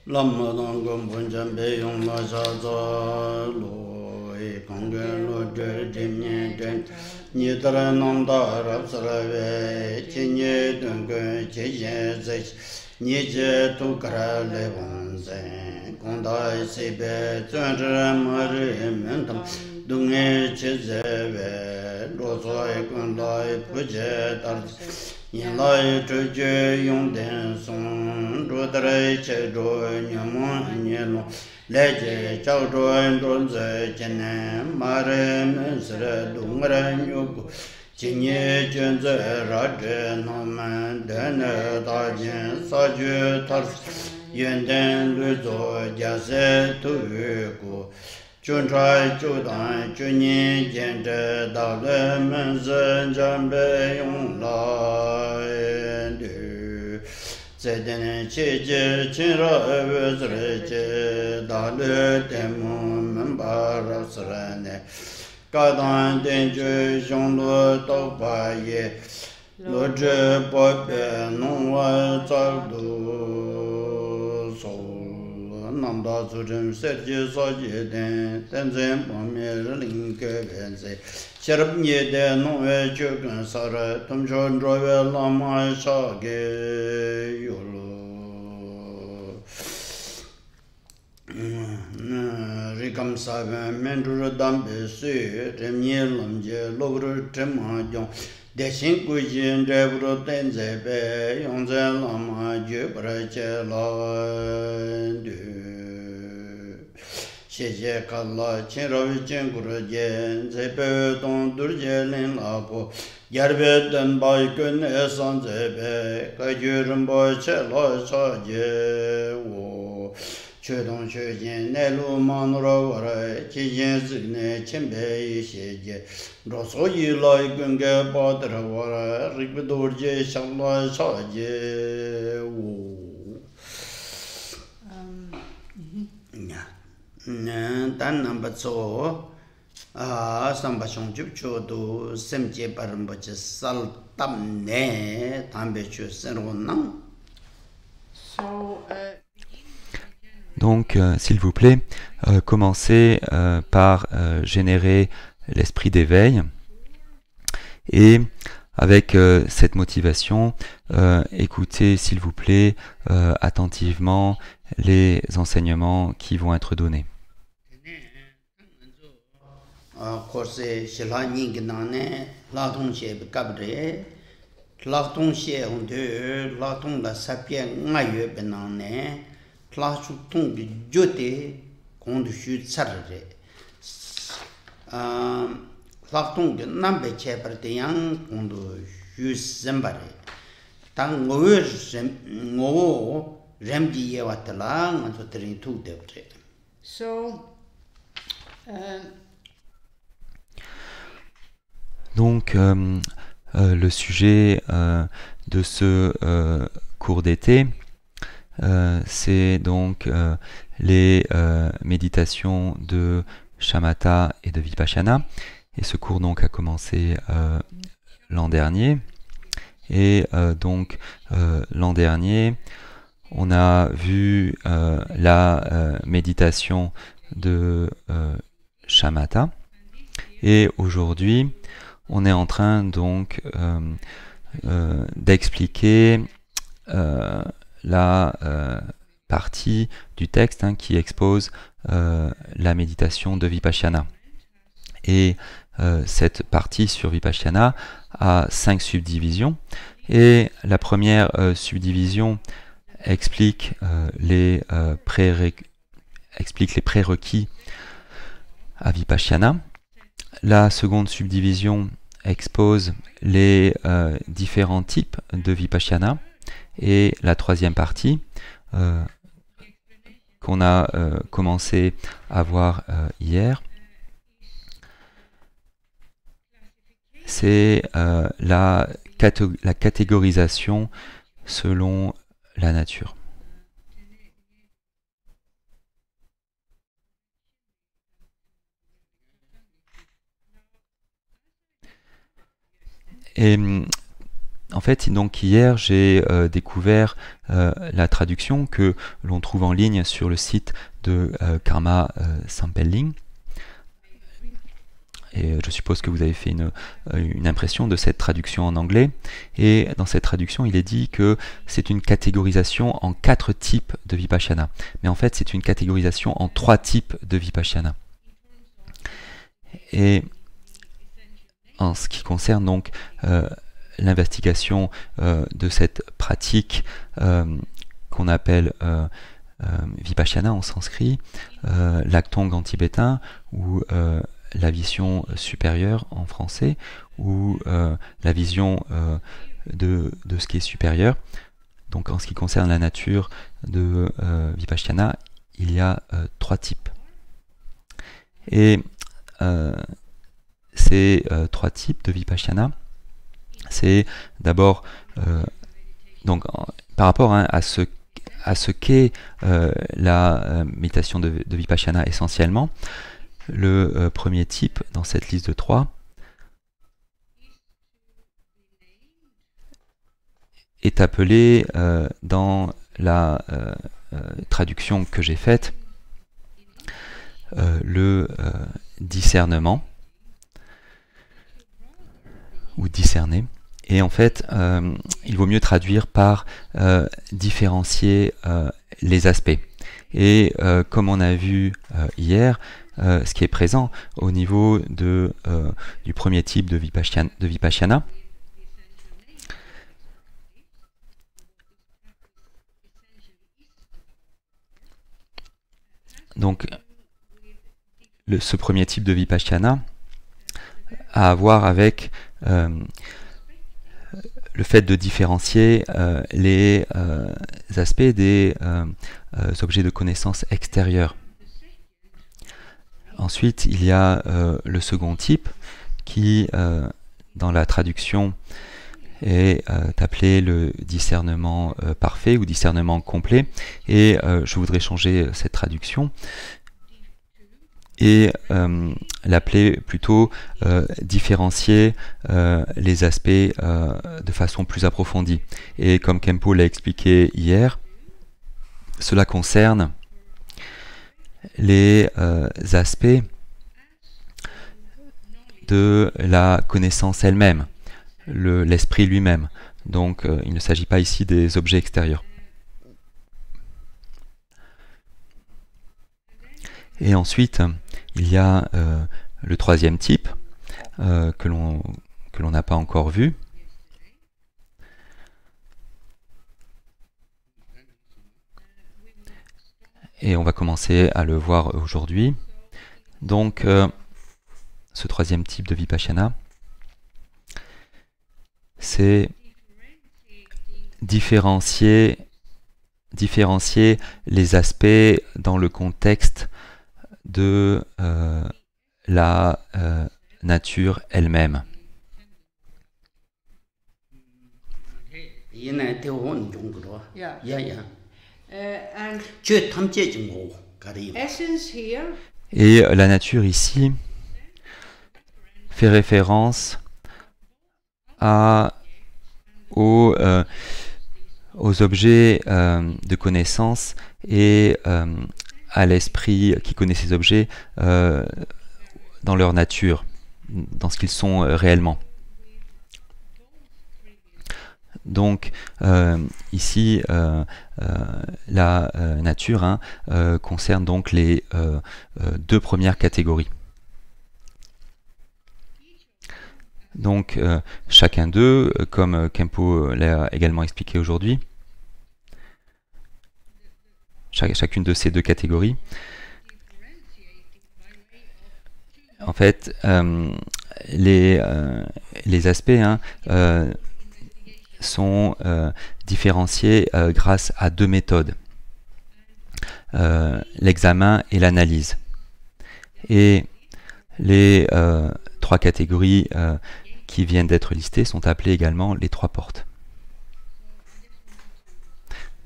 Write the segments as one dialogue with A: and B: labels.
A: Lamma dangam punjam be yong la sa za lo e kongge lo de dim nye den nye tara nam da rab sara ve che nye dung ge che ye ze nye je tu kara le bong ze kong da se be zhen zhe ma re men tam dung e che ze ve lo zo e kong da e pu je tar yin lai zhe jue yong den song zhu dai che zhu nye mo nye long le je chao zhu zhu zi jian ne ma re men si re dung re nyu gu jin ye jian zi ra zhi no man de ne da jian sa ju tar yuan den lu zo jia se tu yu gu Chun trai chu dan chu ni jian zhe da le men zhen zhan bei yong lai du zai den qi ji qin ra wu zi re ji da le den mu men ba ra si re ne ga dan den ju xiong lu dao ba ye lu zhi bo be nong wa zai du so nam da zu zhen se ji sa ji den den zhen bo me ling ge ben ze xie rab nie de nong we ju gen sa re tum chuan zhuo we la ma sha ge yu lu ri kam sa ben men zhu dam be su zhen nie lam je lo ru zhen ma jiong de xin gu jin zhe bu ru den ze be yong zhen la ma ju bu re che la du xie xie ka la qin ra wi jian gu ru jian zai pe dong du jie lin la bu yar be den ba yi gun e san zai be ka ju ren ba che la cha jie wo che dong che jian ne lu ma nu ra wa re qi jian zi ne qian bei yi xie jie ro so yi la yi gun ge ba de ra wa re ri bu du jie xiang la cha jie wo dan number 2 samba shong jup cho do sem je param ba che sal tam ne tambe chu sen ro nang.
B: Donc, s'il vous plaît, commencez par générer l'esprit d'éveil et avec cette motivation, écoutez, s'il vous plaît, attentivement les enseignements qui vont être donnés.
A: Korse shila nying na ne la tong she be kab de la tong she on de la tong la sapien nga yue be na ne la chu tong bi jote kong du shu tsar re la tong ge nam be che par de yang kong du shu sem ba re tang ngo rem di ye wat la nga to trin tu de re
B: Donc, le sujet de ce cours d'été, c'est donc les méditations de Shamatha et de Vipassana. Et ce cours donc a commencé l'an dernier. Et donc l'an dernier, on a vu la méditation de Shamatha. Et aujourd'hui, on est en train donc d'expliquer la partie du texte qui expose la méditation de Vipassana. Et cette partie sur Vipassana a 5 subdivisions. Et la première subdivision explique les prérequis à Vipassana. La seconde subdivision expose les différents types de Vipassana. Et la troisième partie, qu'on a commencé à voir hier, c'est la catégorisation selon la nature. Et en fait, donc hier, j'ai découvert la traduction que l'on trouve en ligne sur le site de Karma Sampling. Et je suppose que vous avez fait une impression de cette traduction en anglais. Et dans cette traduction, il est dit que c'est une catégorisation en 4 types de Vipassana. Mais en fait, c'est une catégorisation en 3 types de Vipassana. Et en ce qui concerne donc l'investigation de cette pratique qu'on appelle Vipassana en sanskrit, l'Aktong en tibétain, ou la vision supérieure en français, ou la vision de ce qui est supérieur. Donc en ce qui concerne la nature de Vipassana, il y a 3 types. Et ces 3 types de Vipassana, c'est d'abord par rapport à ce qu'est la méditation de Vipassana essentiellement. Le premier type dans cette liste de 3 est appelé dans la traduction que j'ai faite le discernement ou discerner. Et en fait, il vaut mieux traduire par différencier les aspects. Et comme on a vu hier, ce qui est présent au niveau du premier type de Vipassana, donc ce premier type de Vipassana a à voir avec le fait de différencier les aspects des objets de connaissance extérieurs. Ensuite, il y a le second type qui, dans la traduction, est appelé le discernement parfait ou discernement complet. Et je voudrais changer cette traduction et l'appeler plutôt différencier les aspects de façon plus approfondie. Et comme Khenpo l'a expliqué hier, cela concerne les aspects de la connaissance elle-même, l'esprit lui-même. Donc il ne s'agit pas ici des objets extérieurs. Et ensuite, il y a le troisième type que l'on n'a pas encore vu. Et on va commencer à le voir aujourd'hui. Donc, ce troisième type de Vipassana, c'est différencier les aspects dans le contexte de la nature elle-même. Et la nature ici fait référence aux objets de connaissance et à l'esprit qui connaît ces objets dans leur nature, dans ce qu'ils sont réellement. Donc ici, la nature concerne donc les 2 premières catégories. Donc chacun d'eux, comme Khenpo l'a également expliqué aujourd'hui, chacune de ces 2 catégories, en fait, les aspects sont différenciés grâce à 2 méthodes, l'examen et l'analyse. Et les 3 catégories qui viennent d'être listées sont appelées également les 3 portes.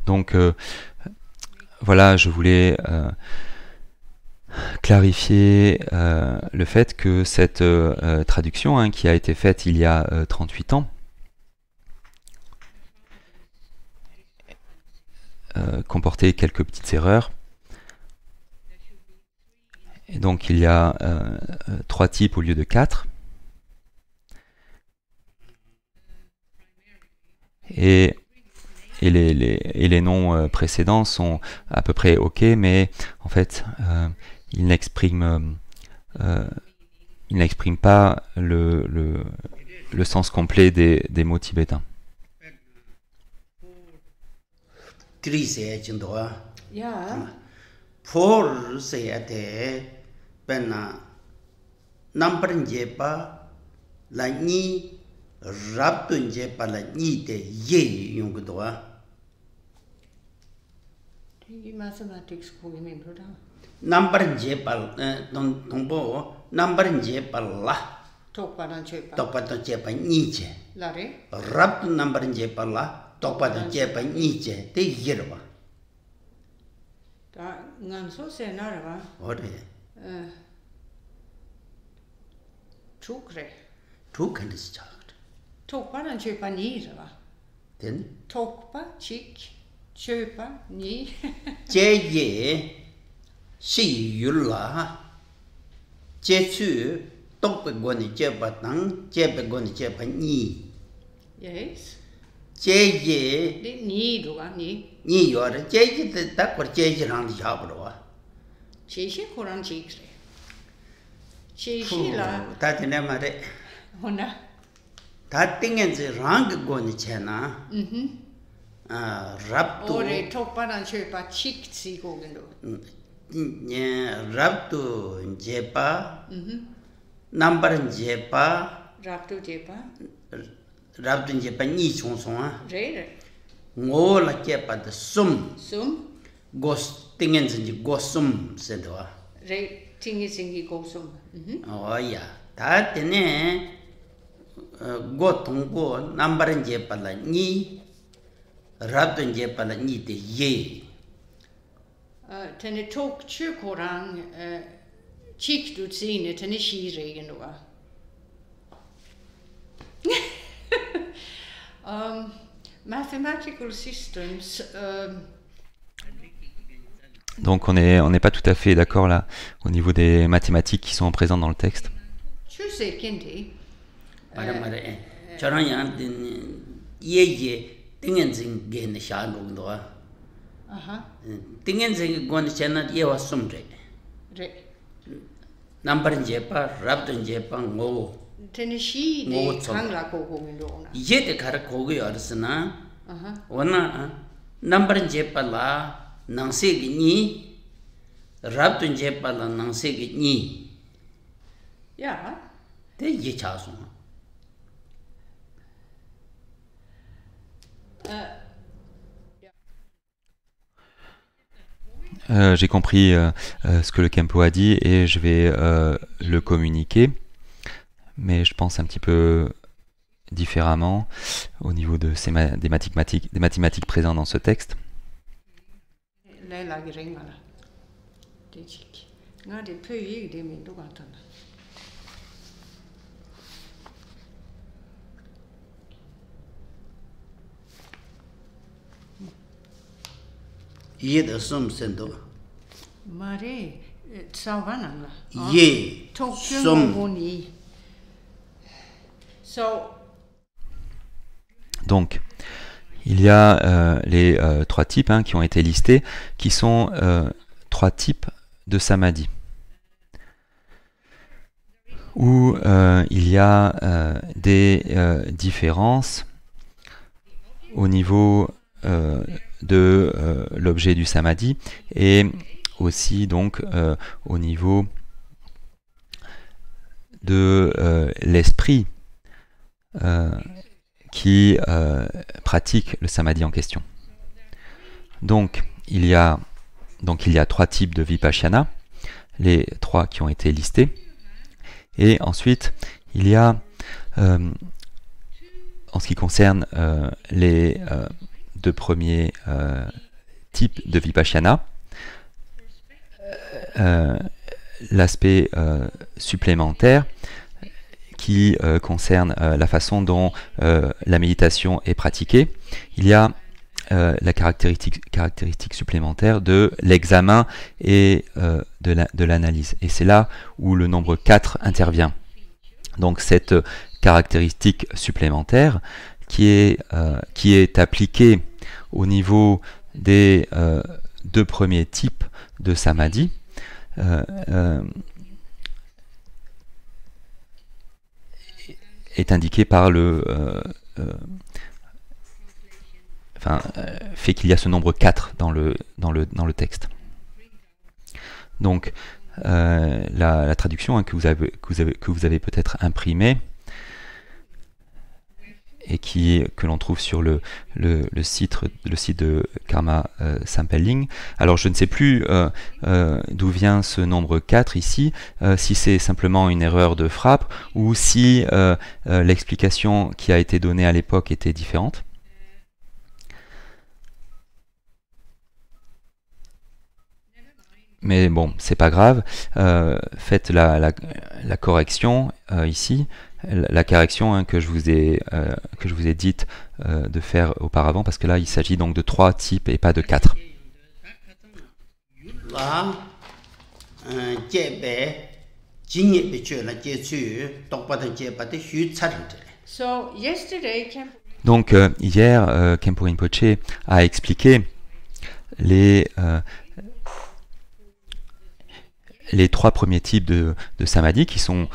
B: Donc voilà, je voulais clarifier le fait que cette traduction qui a été faite il y a 38 ans comporter quelques petites erreurs. Et donc il y a 3 types au lieu de 4. Et les noms précédents sont à peu près OK, mais en fait, ils n'expriment pas le sens complet des mots tibétains.
A: Pour c'est number la ni raptun jepa la ni de ye yung doa.
C: Mathematics
A: number jepa tongbo number jepa la tokpa to jepa ni je rap number jepa la tokpa to jepa ni je de yerwa
C: ta ngan so se na ra
A: ore tukre is child
C: tokpa dan köpa ni ra
A: den
C: tokpa chik köpa ni
A: je ye si yulla je chu tokpa goni jepa tang jepa goni jepa ni
C: yes
A: je ye
C: de ni do ga ni
A: ni yore je ye de ta por je ye rang di ha bro
C: che koran chik re che la
A: ta tene mare
C: hona
A: ta tingen ze rang goni chena rap to
C: ore tokpa dan köpa chik si go gendo
A: nya rap to jepa number jepa
C: rap to jepa
A: ni chong song a
C: re
A: ngo la jepa de sum gos tingen ze gosum se do
C: re tingi singi go sum
A: oh ya ta tene go tong go number jepa la ni rap to jepa la ni de ye
C: tenne tok koran chik du sine tenne shi regen då mathematical systems
B: Donc on n'est pas tout à fait d'accord là au niveau des mathématiques qui sont présentes dans le texte.
C: tu sais kendi
A: mare charan yan ye tingen zing gen sha no do tingen zing gon chena ye wa sum re number jepa rap to jepa ngo
C: tenne shi de kangla ko go ndo na
A: ye de kar ko go yarsna wana number jepa la nang se gi ni rap to jepa la nang se gi ni
C: ja
A: de ye cha so
B: J'ai compris ce que le Khenpo a dit et je vais le communiquer, mais je pense un petit peu différemment au niveau de des mathématiques présentes dans ce texte.
A: ye de sum sendo
C: mare tsavananga
A: ye
C: sum so
B: donc il y a les 3 types qui ont été listés, qui sont 3 types de samadhi, où il y a des différences au niveau de l'objet du samadhi et aussi donc au niveau de l'esprit qui pratique le samadhi en question. Donc il y a 3 types de vipassana, les 3 qui ont été listés, et ensuite il y a en ce qui concerne les 2 premiers types de vipassana, l'aspect supplémentaire qui concerne la façon dont la méditation est pratiquée. Il y a la caractéristique supplémentaire de l'examen et de l'analyse. Et c'est là où le nombre 4 intervient. Donc cette caractéristique supplémentaire qui est appliquée au niveau des deux premiers types de samadhi, est indiquée par fait qu'il y a ce nombre 4 dans le texte. Donc la traduction hein, que vous avez peut-être imprimée et que l'on trouve sur le site de Karma Sampling. Alors je ne sais plus d'où vient ce nombre 4 ici, si c'est simplement une erreur de frappe ou si l'explication qui a été donnée à l'époque était différente. Mais bon, c'est pas grave. Faites la correction ici, la correction hein, que je vous ai dite de faire auparavant, parce que là, il s'agit donc de 3 types et pas de 4. Donc hier, Khenpo Rinpoche a expliqué les 3 premiers types de samadhi qui sont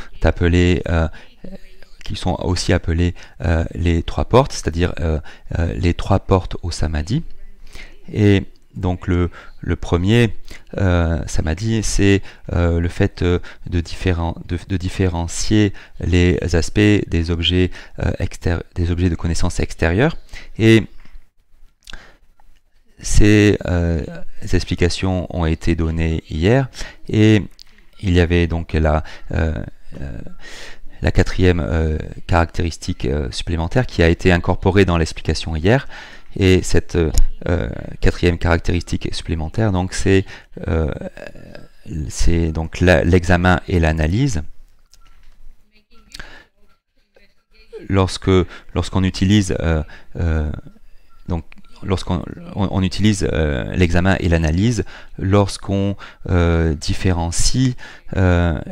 B: aussi appelés les 3 portes, c'est-à-dire les 3 portes au samadhi. Et donc le premier samadhi, c'est le fait de différencier les aspects des objets de connaissance extérieure. Et ces explications ont été données hier et il y avait donc la 4e caractéristique supplémentaire qui a été incorporée dans l'explication hier. Et cette 4e caractéristique supplémentaire, donc c'est donc l'examen et l'analyse. Lorsqu'on utilise lorsqu'on utilise l'examen et l'analyse, lorsqu'on différencie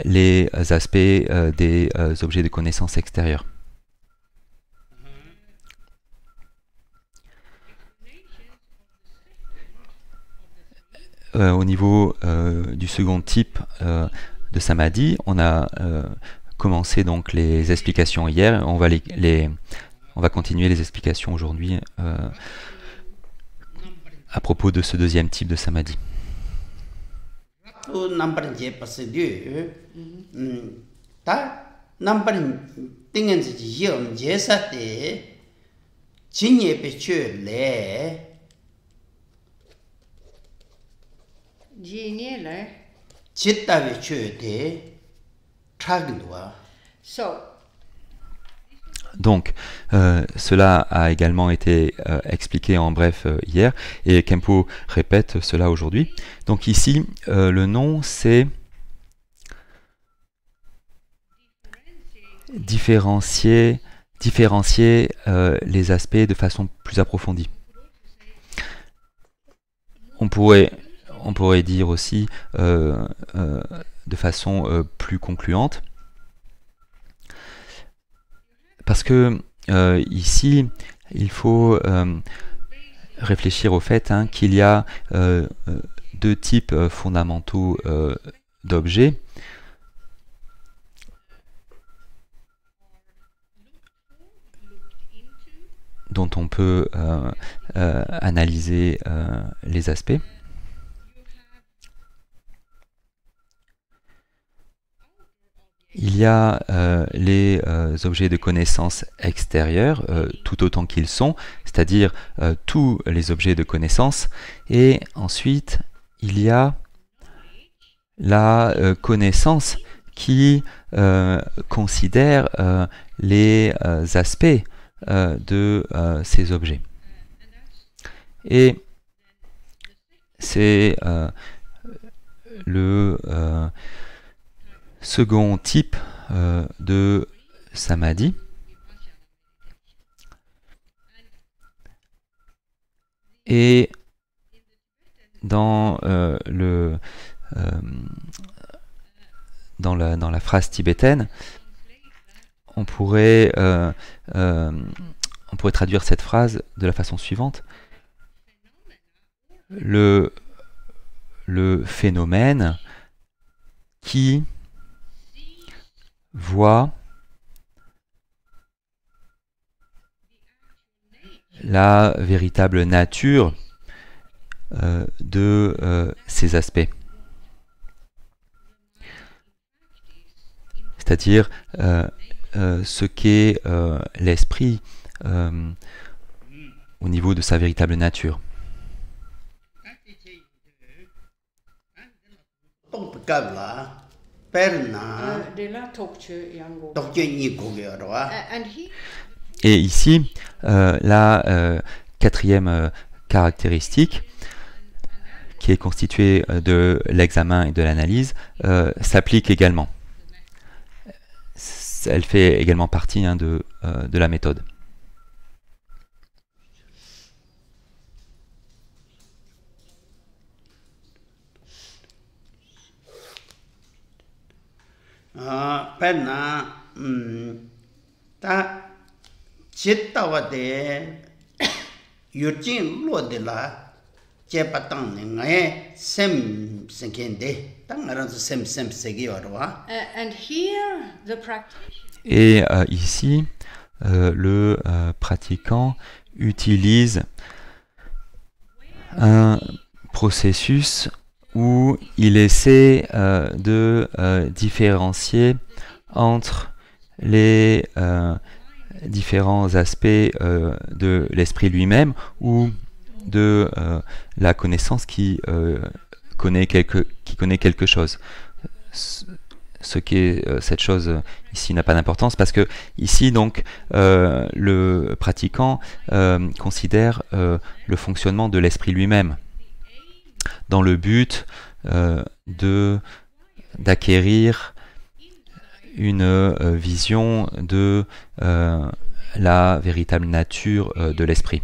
B: les aspects des objets de connaissance extérieure. Au niveau du second type de samadhi, on a commencé donc les explications hier. On va continuer les explications aujourd'hui à propos de ce deuxième type de samadhi. Donc, cela a également été expliqué en bref hier, et Khenpo répète cela aujourd'hui. Donc ici, le nom, c'est différencier les aspects de façon plus approfondie. On pourrait dire aussi de façon plus concluante. Parce que ici, il faut réfléchir au fait qu'il y a 2 types fondamentaux d'objets. Dont on peut analyser les aspects. Il y a les objets de connaissance extérieure, tout autant qu'ils sont, c'est-à-dire tous les objets de connaissance. Et ensuite, il y a la connaissance qui considère les aspects de ces objets. Et c'est le second type de samadhi. Et dans, dans la phrase tibétaine, on pourrait traduire cette phrase de la façon suivante. Le phénomène qui voit la véritable nature de ces aspects. C'est-à-dire ce qu'est l'esprit au niveau de sa véritable nature. Et ici, la quatrième caractéristique, qui est constituée de l'examen et de l'analyse, s'applique également. Elle fait également partie de la méthode. Et ici, le pratiquant utilise un processus où il essaie de différencier entre les différents aspects de l'esprit lui-même ou de la connaissance qui connaît quelque chose. Ce qui est cette chose ici n'a pas d'importance parce que ici donc le pratiquant considère le fonctionnement de l'esprit lui-même dans le but d'acquérir une vision de la véritable nature de l'esprit.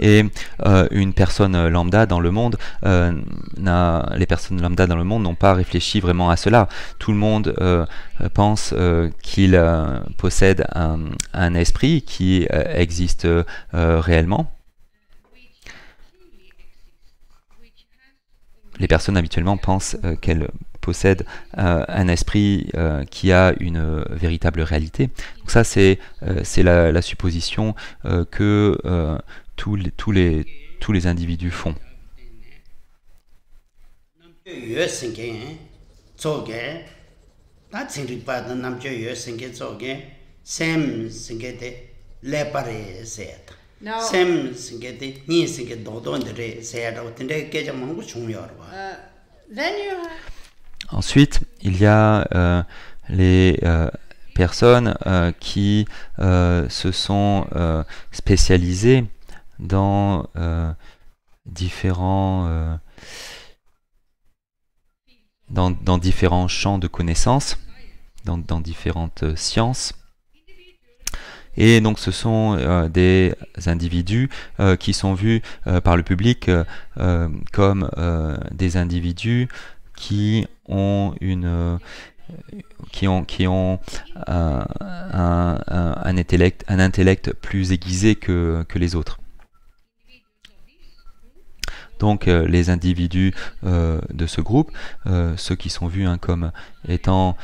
B: Et une personne lambda dans le monde, les personnes lambda dans le monde n'ont pas réfléchi vraiment à cela. Tout le monde pense qu'il possède un esprit qui existe réellement. Les personnes habituellement pensent qu'elles possèdent un esprit qui a une véritable réalité. Donc ça, c'est la supposition que tous les individus font. Ensuite, il y a les personnes qui se sont spécialisées dans différents champs de connaissances, dans différentes sciences. Et donc ce sont des individus qui sont vus par le public comme des individus qui ont un intellect plus aiguisé que les autres. Donc les individus de ce groupe, ceux qui sont vus comme étant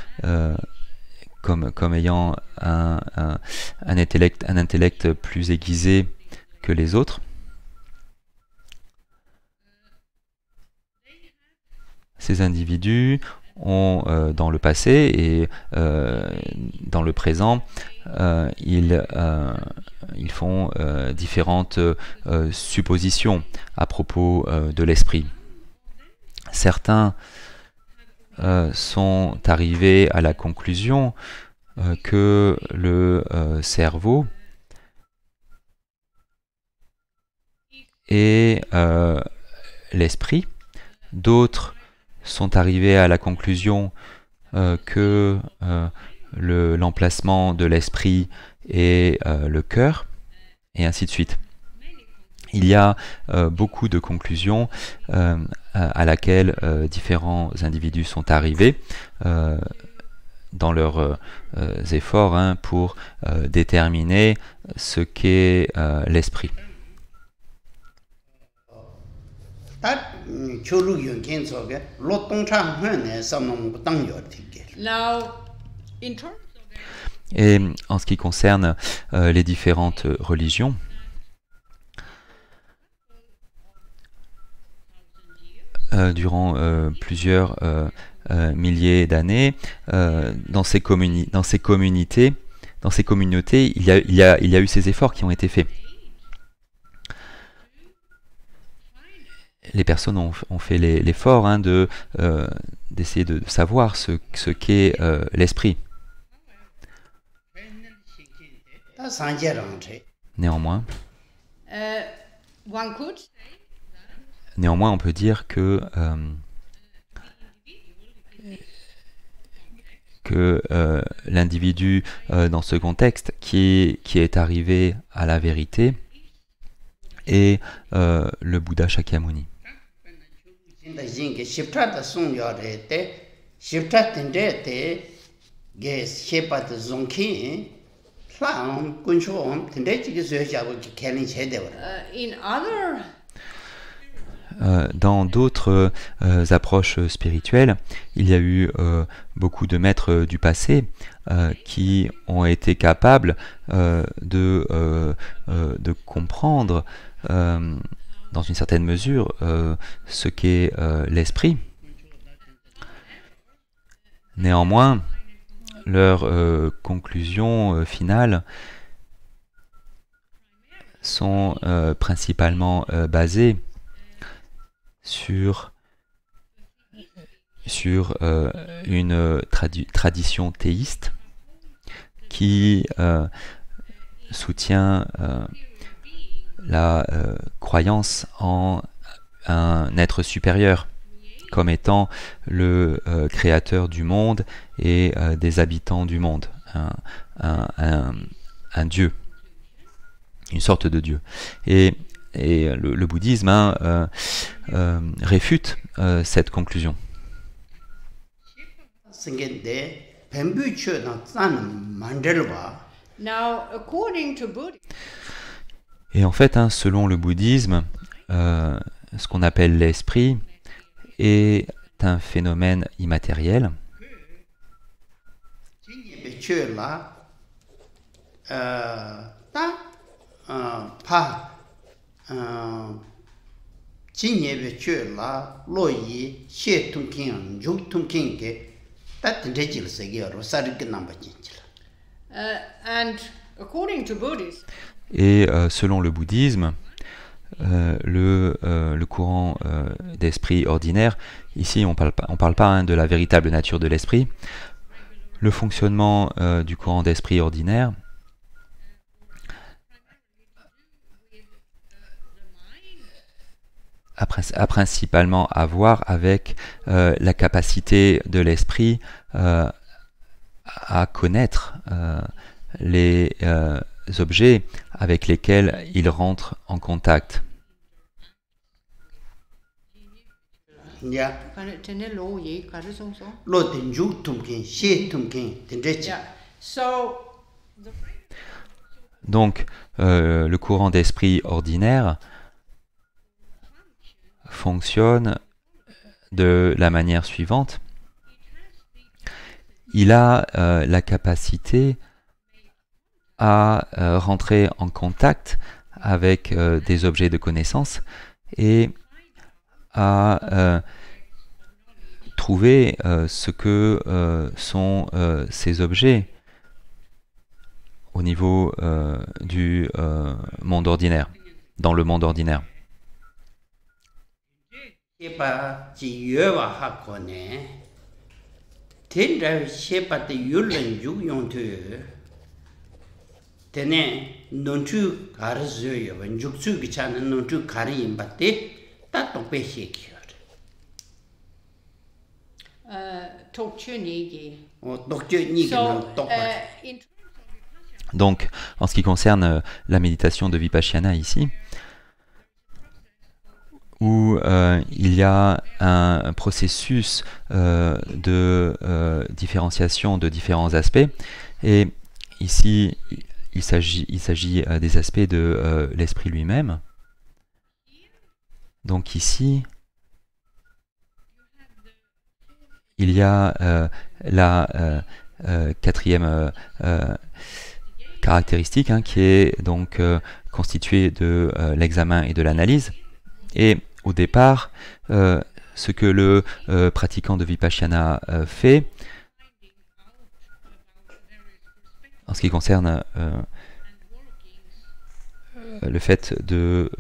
B: comme ayant un intellect plus aiguisé que les autres, ces individus ont dans le passé et dans le présent, ils font différentes suppositions à propos de l'esprit. Certains sont arrivés à la conclusion que le cerveau est l'esprit. D'autres sont arrivés à la conclusion que l'emplacement de l'esprit est le cœur, et ainsi de suite. Il y a beaucoup de conclusions à laquelle différents individus sont arrivés dans leurs efforts pour déterminer ce qu'est l'esprit. Et en ce qui concerne les différentes religions, durant plusieurs milliers d'années, dans ces communautés, il y a eu ces efforts qui ont été faits. Les personnes ont fait l'effort d'essayer de savoir ce qu'est l'esprit. Néanmoins, on peut dire que l'individu dans ce contexte qui est arrivé à la vérité est le Bouddha Shakyamuni. Dans d'autres approches spirituelles, il y a eu beaucoup de maîtres du passé qui ont été capables de comprendre dans une certaine mesure ce qu'est l'esprit. Néanmoins, leurs conclusions finales sont principalement basées sur une tradition théiste qui soutient la croyance en un être supérieur comme étant le créateur du monde et des habitants du monde, un dieu, une sorte de dieu. Et le bouddhisme réfute cette conclusion. Et en fait, selon le bouddhisme, ce qu'on appelle l'esprit est un phénomène immatériel et selon le bouddhisme, le courant d'esprit ordinaire, ici on parle pas de la véritable nature de l'esprit, le fonctionnement du courant d'esprit ordinaire a principalement à voir avec la capacité de l'esprit à connaître les objets avec lesquels il rentre en contact. Donc, le courant d'esprit ordinaire fonctionne de la manière suivante. Il a la capacité à rentrer en contact avec des objets de connaissance et à trouver ce que sont ces objets au niveau du monde ordinaire, dans le monde ordinaire.
A: 딱 똑배시키요.
C: 독주니기.
A: 독주니기는 똑바.
B: Donc, en ce qui concerne la méditation de Vipassana ici, où il y a un processus de différenciation de différents aspects, et ici il s'agit des aspects de l'esprit lui-même. Donc ici, il y a la quatrième caractéristique qui est donc constituée de l'examen et de l'analyse. Et au départ, ce que le pratiquant de Vipassana fait, en ce qui concerne le fait de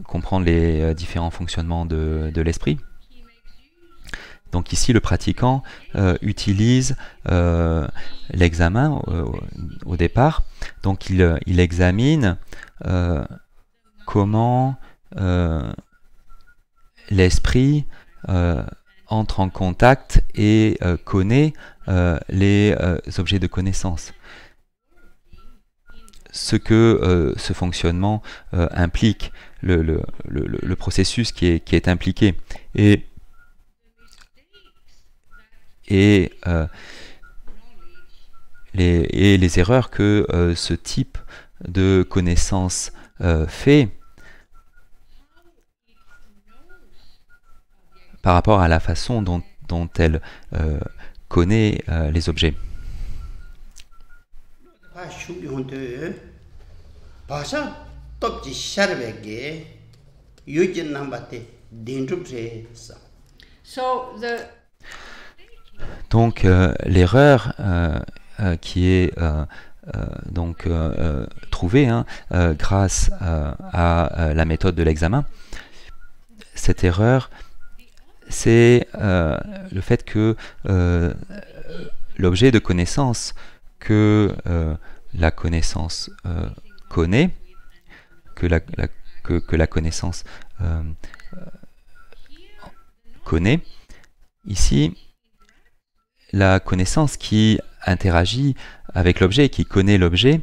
B: comprendre les différents fonctionnements de l'esprit. Donc ici, le pratiquant utilise l'examen au départ. Donc il examine comment l'esprit entre en contact et connaît les objets de connaissance. Ce que ce fonctionnement implique, le processus qui est impliqué, et les erreurs que ce type de connaissance fait par rapport à la façon dont elle connaît les objets. Donc l'erreur qui est donc trouvée grâce à la méthode de l'examen, cette erreur, c'est le fait que l'objet de connaissance que la connaissance connaît, que la connaissance connaît, ici, la connaissance qui interagit avec l'objet, qui connaît l'objet,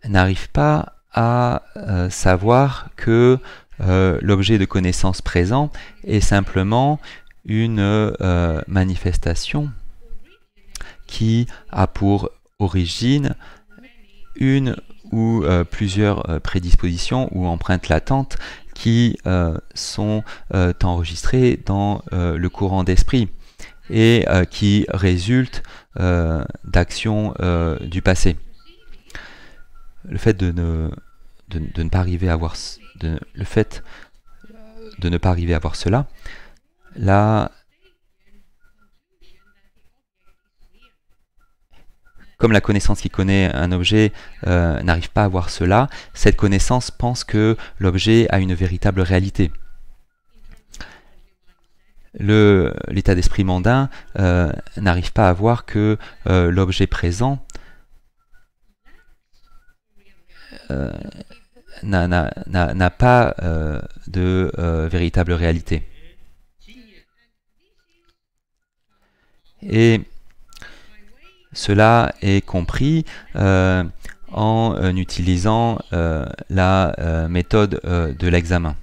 B: n'arrive pas à savoir que l'objet de connaissance présent est simplement une manifestation qui a pour origine une ou plusieurs prédispositions ou empreintes latentes qui sont enregistrées dans le courant d'esprit et qui résultent d'actions du passé. Le fait de ne pas arriver à voir cela, là, comme la connaissance qui connaît un objet n'arrive pas à voir cela, cette connaissance pense que l'objet a une véritable réalité. L'état d'esprit mondain n'arrive pas à voir que l'objet présent n'a pas de véritable réalité. Et cela est compris en utilisant la méthode de l'examen.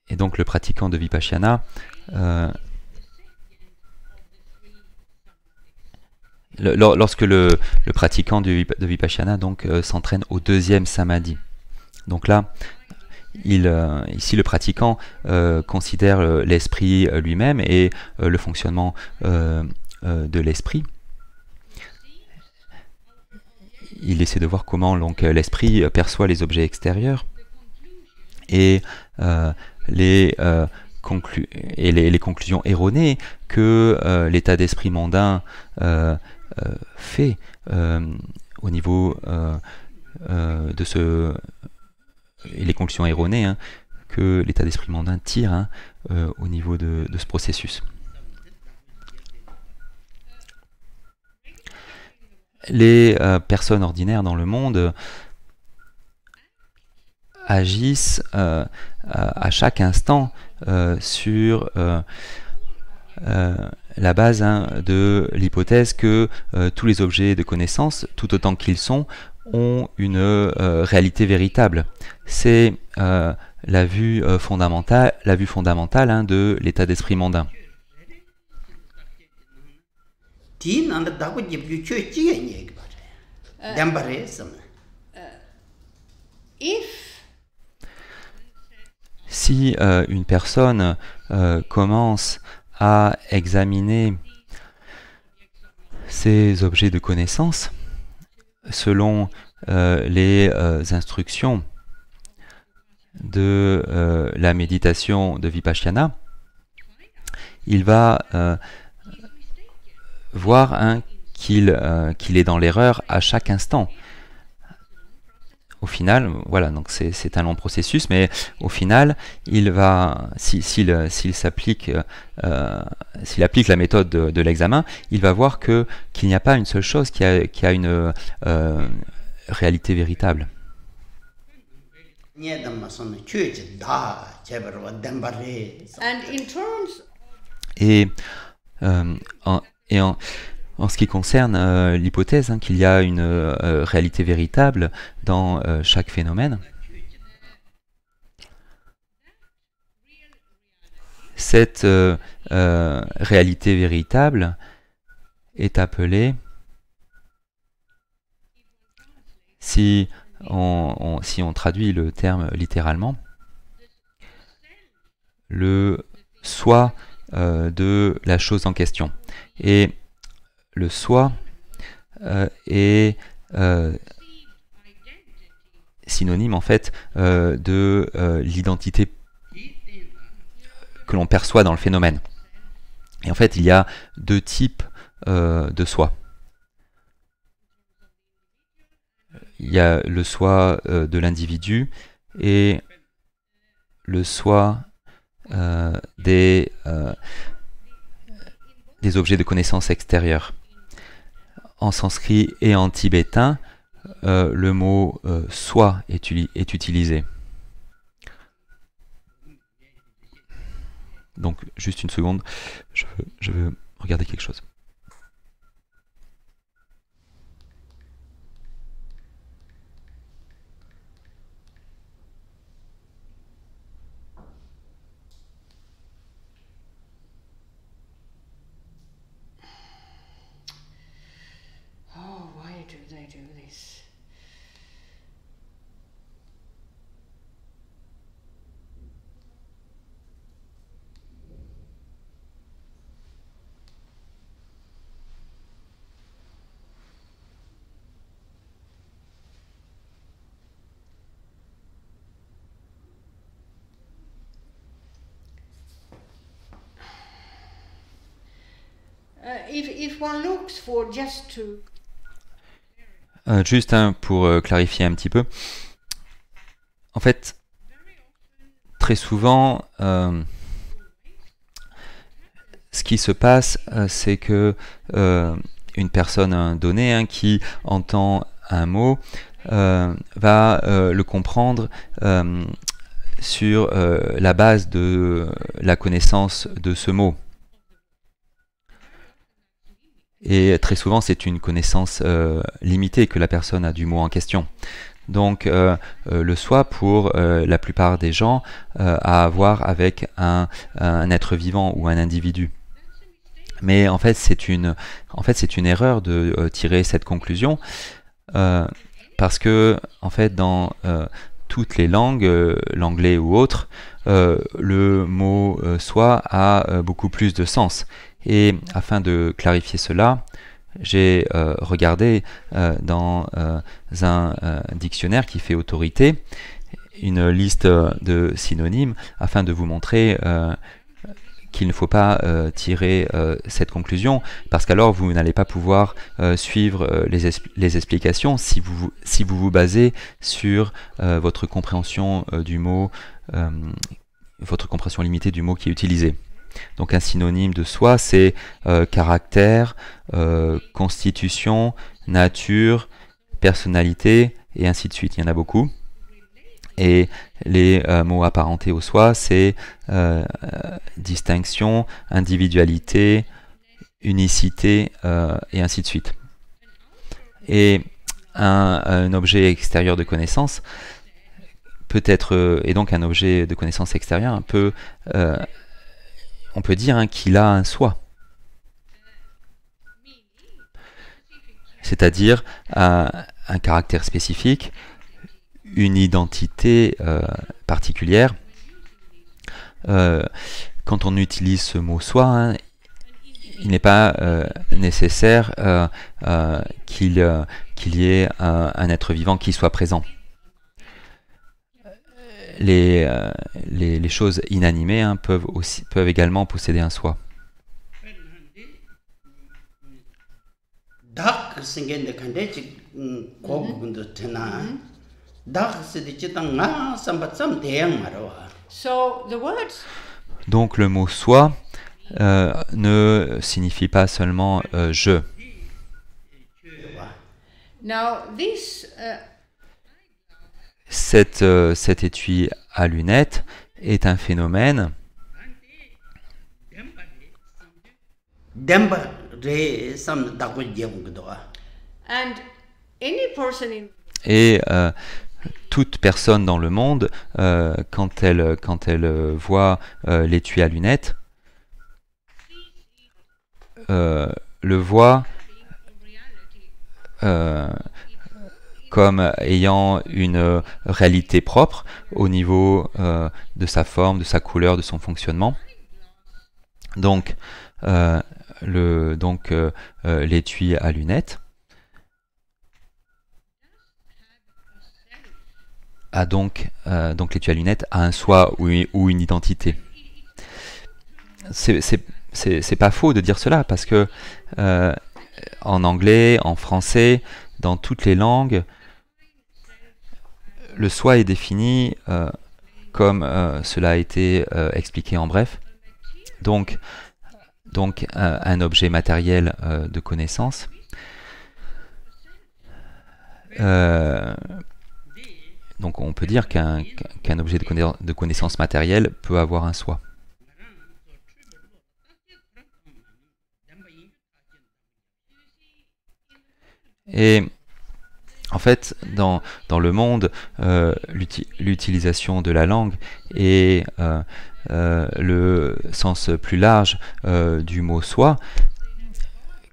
B: Et donc le pratiquant de Vipassana lorsque le pratiquant de Vipassana donc s'entraîne au deuxième samadhi. Donc là, ici le pratiquant considère l'esprit lui-même et le fonctionnement de l'esprit. Il essaie de voir comment l'esprit perçoit les objets extérieurs et les conclusions erronées que l'état d'esprit mondain fait au niveau de ce... et les conclusions erronées que l'état d'esprit mondain tire au niveau de ce processus. les personnes ordinaires dans le monde agissent à chaque instant sur la base de l'hypothèse que tous les objets de connaissance, tout autant qu'ils sont, ont une réalité véritable. C'est la vue fondamentale de l'état d'esprit mondain. Si une personne commence à examiner ces objets de connaissance selon les instructions de la méditation de Vipassana, il va voir qu'il est dans l'erreur à chaque instant. Au final, voilà, donc c'est un long processus, mais au final, il va, s'il applique la méthode de l'examen, il va voir qu'il n'y a pas une seule chose qui a une réalité véritable. Et en ce qui concerne l'hypothèse qu'il y a une réalité véritable dans chaque phénomène, cette réalité véritable est appelée, si on traduit le terme littéralement, le soi de la chose en question. Et le soi est synonyme en fait de l'identité que l'on perçoit dans le phénomène. Et en fait, il y a deux types de soi. Il y a le soi de l'individu et le soi des objets de connaissance extérieurs. En sanskrit et en tibétain, le mot soi est utilisé. Donc, juste une seconde, je veux regarder quelque chose.
C: If one looks for just to...
B: Juste pour clarifier un petit peu. En fait, très souvent, ce qui se passe, c'est que une personne donnée qui entend un mot va le comprendre sur la base de la connaissance de ce mot. Et très souvent, c'est une connaissance limitée que la personne a du mot en question. Donc, le soi, pour la plupart des gens, a à voir avec un être vivant ou un individu. Mais en fait, c'est une erreur de tirer cette conclusion, parce que, en fait, dans toutes les langues, l'anglais ou autre, le mot soi a beaucoup plus de sens. Et afin de clarifier cela, j'ai regardé dans un dictionnaire qui fait autorité une liste de synonymes afin de vous montrer qu'il ne faut pas tirer cette conclusion, parce qu'alors vous n'allez pas pouvoir suivre les explications si vous basez sur votre compréhension du mot, votre compréhension limitée du mot qui est utilisé. Donc un synonyme de soi, c'est caractère, constitution, nature, personnalité, et ainsi de suite. Il y en a beaucoup. Et les mots apparentés au soi, c'est distinction, individualité, unicité, et ainsi de suite. Et un objet extérieur de connaissance peut être, et donc un objet de connaissance extérieure, on peut dire qu'il a un soi. C'est-à-dire un caractère spécifique, une identité particulière. Quand on utilise ce mot soi, hein, il n'est pas nécessaire qu'il y ait un être vivant qui soit présent. Les choses inanimées hein, peuvent également posséder un soi. Donc le mot soi ne signifie pas seulement je. Cet étui à lunettes est un phénomène et toute personne dans le monde, quand elle voit l'étui à lunettes, le voit comme ayant une réalité propre au niveau de sa forme, de sa couleur, de son fonctionnement. Donc, l'étui à lunettes l'étui à lunettes a un soi ou une identité. C'est pas faux de dire cela parce que en anglais, en français, dans toutes les langues, le soi est défini comme cela a été expliqué en bref. Donc un objet matériel de connaissance. Donc on peut dire qu'un objet de connaissance matérielle peut avoir un soi. Et en fait, dans le monde, l'utilisation de la langue et le sens plus large du mot soi,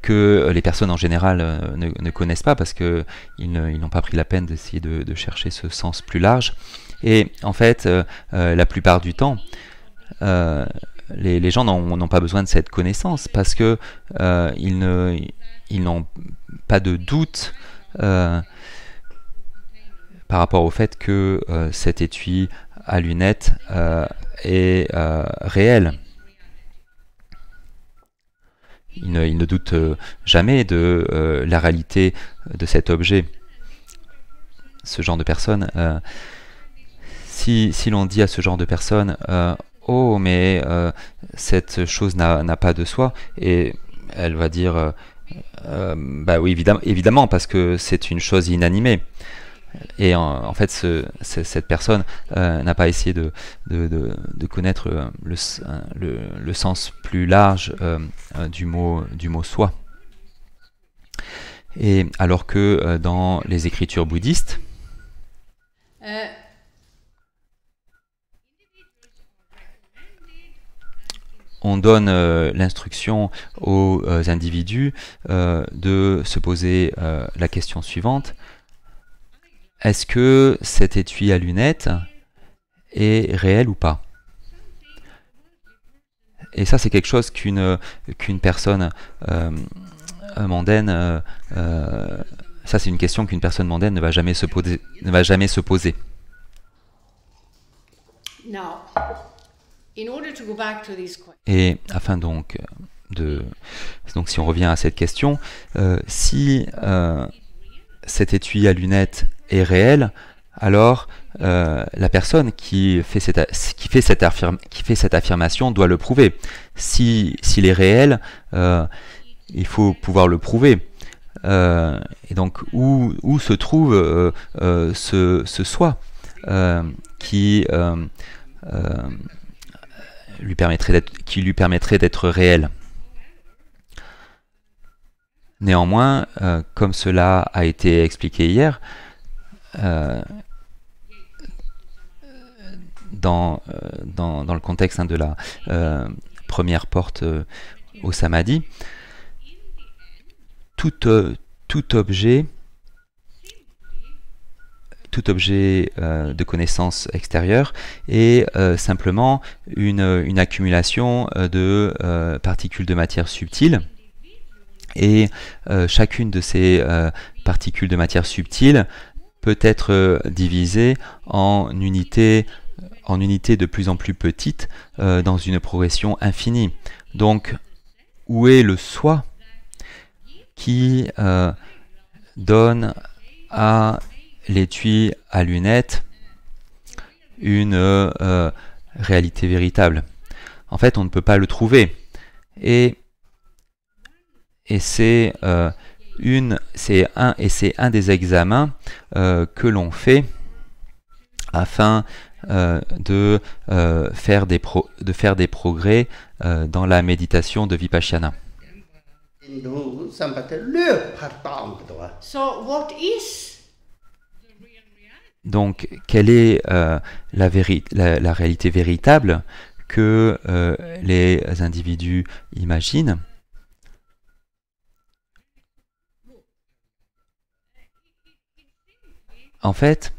B: que les personnes en général ne connaissent pas parce qu'ils n'ont pas pris la peine d'essayer de chercher ce sens plus large. Et en fait, la plupart du temps, les gens n'ont pas besoin de cette connaissance parce que ils n'ont pas de doute par rapport au fait que cet étui à lunettes est réel. Ils ne doutent jamais de la réalité de cet objet. Ce genre de personne, si l'on dit à ce genre de personne oh mais cette chose n'a pas de soi, et elle va dire bah oui évidemment parce que c'est une chose inanimée. Et en fait cette personne n'a pas essayé de connaître le sens plus large du mot soi. Et alors que dans les écritures bouddhistes, on donne l'instruction aux individus de se poser la question suivante: est-ce que cet étui à lunettes est réel ou pas? Et ça, c'est quelque chose qu'une personne mondaine, ça c'est une question qu'une personne mondaine ne va jamais se poser. Et afin donc si on revient à cette question, si cet étui à lunettes est réel, alors la personne qui fait cette affirmation doit le prouver. S'il est réel, il faut pouvoir le prouver. Et donc, où se trouve ce soi qui lui permettrait d'être réel. Néanmoins, comme cela a été expliqué hier, dans le contexte de la première porte au samadhi, tout objet de connaissance extérieure est simplement une accumulation de particules de matière subtile. Et chacune de ces particules de matière subtile peut être divisée en unités de plus en plus petites dans une progression infinie. Donc, où est le soi qui donne à l'étui à lunettes une réalité véritable? En fait, on ne peut pas le trouver. Et c'est un des examens que l'on fait afin de faire des progrès dans la méditation de Vipassana.
C: So what is
B: Donc, quelle est la réalité véritable que les individus imaginent? En fait,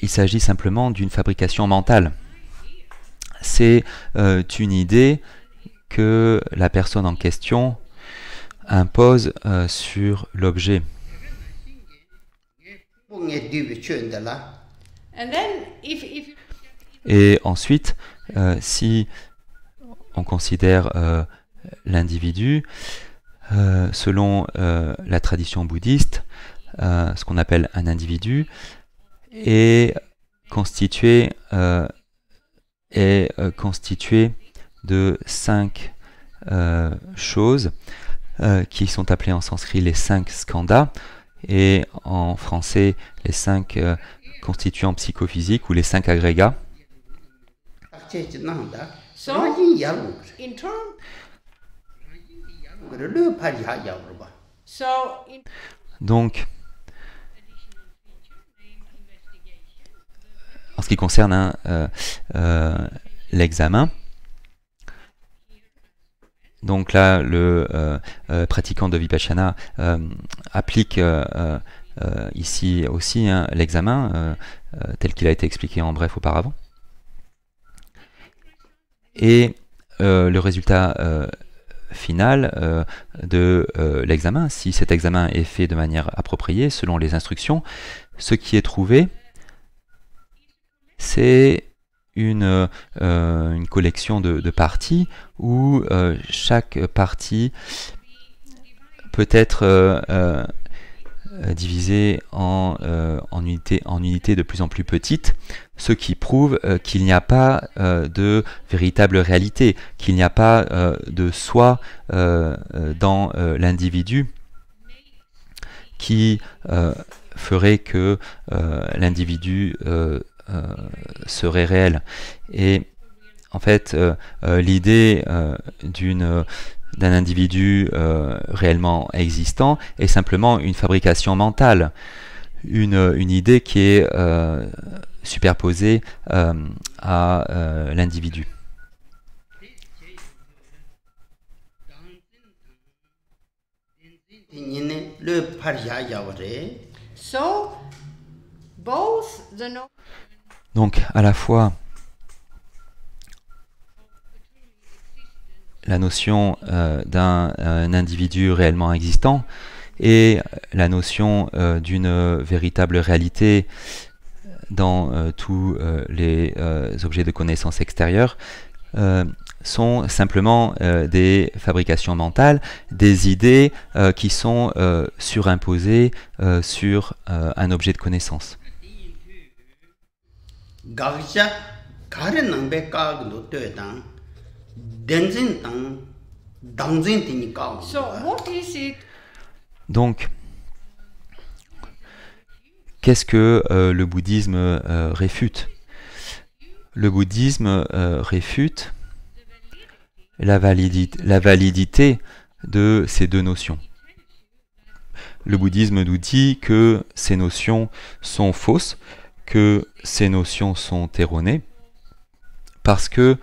B: il s'agit simplement d'une fabrication mentale. C'est une idée que la personne en question impose sur l'objet. Et ensuite, si on considère l'individu, selon la tradition bouddhiste, ce qu'on appelle un individu est constitué de 5 choses qui sont appelées en sanskrit les 5 skandhas et en français les 5 constituants psychophysiques ou les 5 agrégats. Donc, en ce qui concerne l'examen, donc là, le pratiquant de Vipassana applique ici aussi l'examen tel qu'il a été expliqué en bref auparavant. Et le résultat final de l'examen, si cet examen est fait de manière appropriée, selon les instructions, ce qui est trouvé, c'est une collection de parties où chaque partie peut être divisée en unités de plus en plus petites, ce qui prouve qu'il n'y a pas de véritable réalité, qu'il n'y a pas de soi dans l'individu qui ferait que l'individu serait réel. Et en fait, l'idée d'un individu réellement existant est simplement une fabrication mentale, une idée qui est superposée à l'individu. Donc, à la fois, la notion d'un individu réellement existant et la notion d'une véritable réalité dans tous les objets de connaissance extérieure sont simplement des fabrications mentales, des idées qui sont surimposées sur un objet de connaissance. Donc, qu'est-ce que le bouddhisme réfute? Le bouddhisme réfute la validité de ces deux notions. Le bouddhisme nous dit que ces notions sont fausses, que ces notions sont erronées, parce qu'il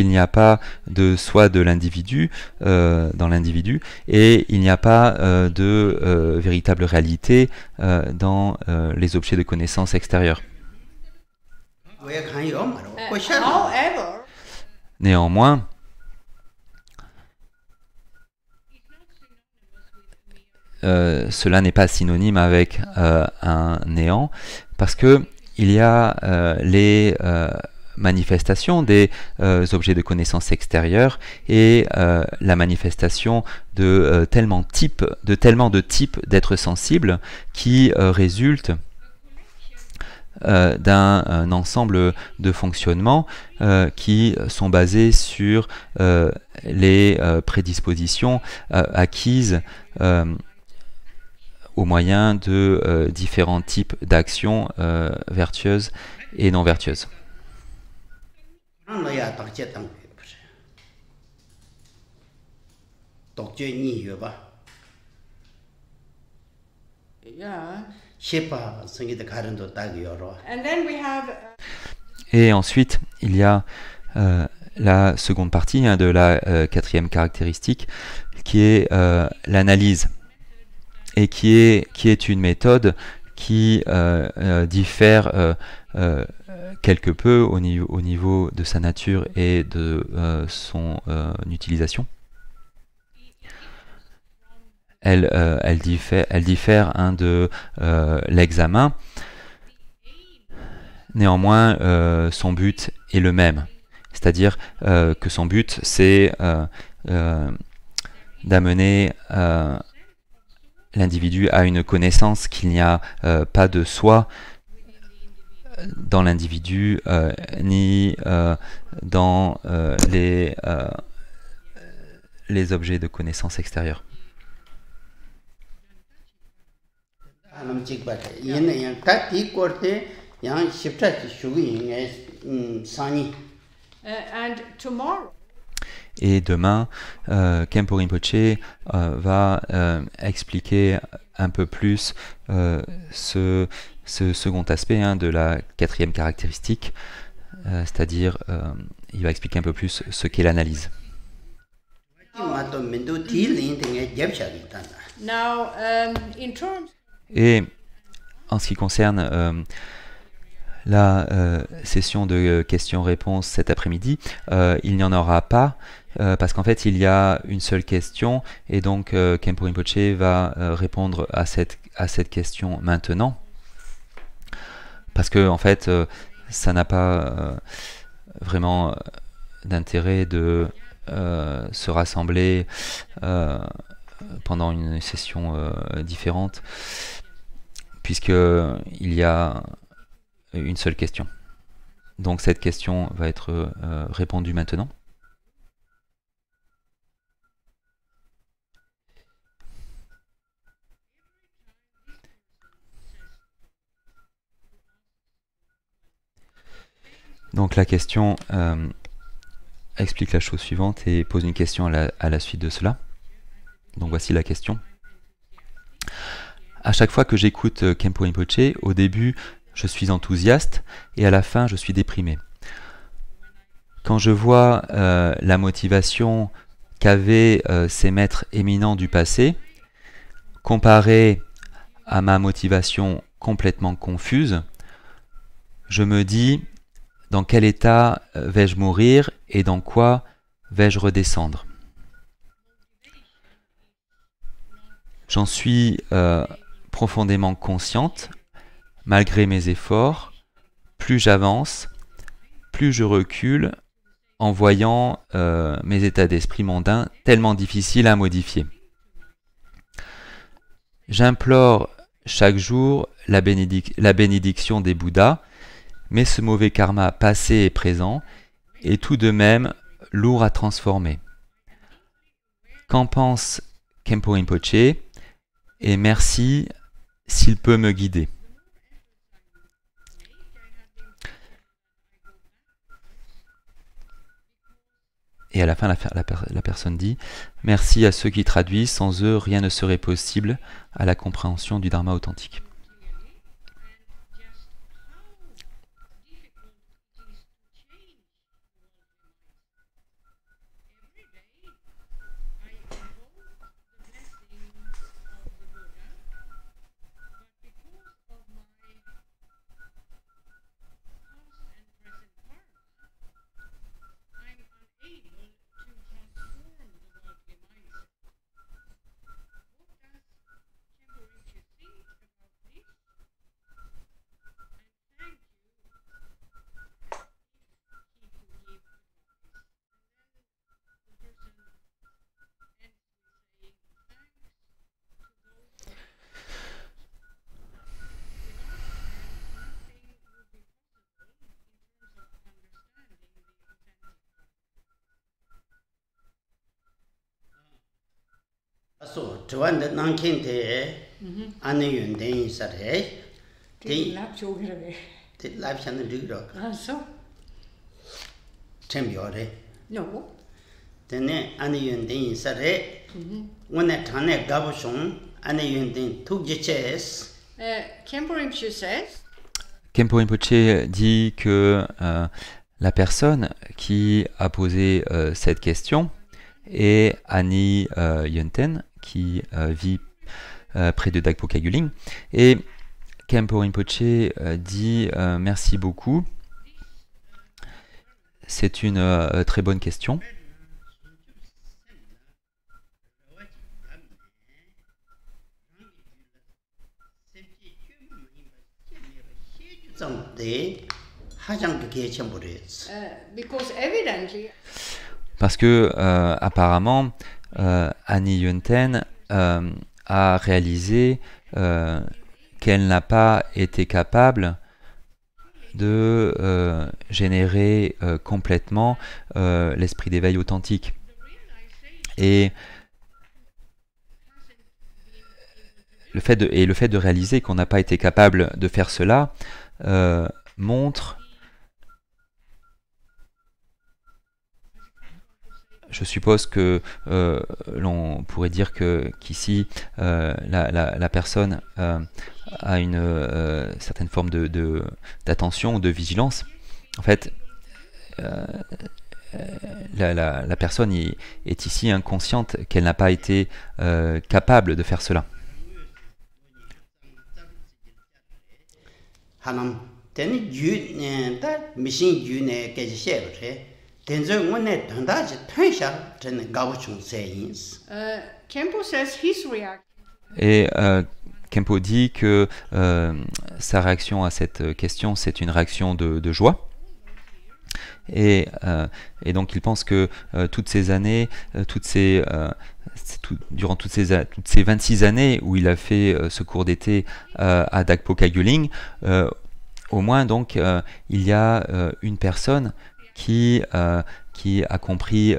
B: n'y a pas de soi de l'individu dans l'individu, et il n'y a pas de véritable réalité dans les objets de connaissance extérieurs. Néanmoins, cela n'est pas synonyme avec un néant, parce que il y a les manifestations des objets de connaissance extérieure et la manifestation de tellement de types d'êtres sensibles qui résultent d'un ensemble de fonctionnements qui sont basés sur les prédispositions acquises au moyen de différents types d'actions vertueuses et non vertueuses. Et ensuite, il y a la seconde partie de la quatrième caractéristique, qui est l'analyse, et qui est une méthode qui diffère quelque peu au niveau de sa nature et de son utilisation. Elle diffère de l'examen. Néanmoins, son but est le même. C'est-à-dire que son but, c'est d'amener l'individu à une connaissance qu'il n'y a pas de soi dans l'individu, ni dans les objets de connaissance extérieure. Et demain, Khenpo Rinpoche va expliquer un peu plus ce second aspect de la quatrième caractéristique, c'est-à-dire il va expliquer un peu plus ce qu'est l'analyse. Et en ce qui concerne la session de questions-réponses cet après-midi, il n'y en aura pas, parce qu'en fait il y a une seule question, et donc Khenpo Rinpoche va répondre à cette question maintenant, parce que en fait ça n'a pas vraiment d'intérêt de se rassembler pendant une session différente, puisqu'il y a une seule question. Donc cette question va être répondue maintenant. Donc la question explique la chose suivante et pose une question à la suite de cela. Donc voici la question. À chaque fois que j'écoute Khenpo Rinpoche, au début je suis enthousiaste et à la fin je suis déprimé. Quand je vois la motivation qu'avaient ces maîtres éminents du passé, comparée à ma motivation complètement confuse, je me dis dans quel état vais-je mourir et dans quoi vais-je redescendre. J'en suis profondément consciente. Malgré mes efforts, plus j'avance, plus je recule en voyant mes états d'esprit mondains tellement difficiles à modifier. J'implore chaque jour la bénédiction des Bouddhas, mais ce mauvais karma passé et présent est tout de même lourd à transformer. Qu'en pense Khenpo Rinpoche et merci s'il peut me guider. Et à la fin, la personne dit « Merci à ceux qui traduisent, sans eux, rien ne serait possible à la compréhension du Dharma authentique. »
A: So, tuan de nangkin te ane yun den sare.
C: Det lap chogere.
A: Te lap chan de ro.
C: Så.
A: Tembiore.
C: No.
A: Tene ane yun den sare. Wona thane gabushon ane yun den tukjeches.
C: Khenpo Rinpoche says.
B: Khenpo Rinpoche dit que la personne qui a posé cette question est Ani Yönten, qui vit près de Dagpo Kagyu-Ling. Et Khenpo Rinpoche dit merci beaucoup. C'est une très bonne question.
C: Because evidently.
B: Parce que apparemment, Ani Yönten a réalisé qu'elle n'a pas été capable de générer complètement l'esprit d'éveil authentique. Et le fait de réaliser qu'on n'a pas été capable de faire cela montre, je suppose que l'on pourrait dire qu'ici la personne a une certaine forme d'attention ou de vigilance. En fait, la personne est ici inconsciente qu'elle n'a pas été capable de faire cela.
C: Khenpo says his reaction.
B: Et Khenpo dit que sa réaction à cette question, c'est une réaction de joie. Et donc il pense que toutes ces années, durant toutes ces 26 années où il a fait ce cours d'été à Dagpo Kagyu-Ling, au moins donc il y a une personne qui a compris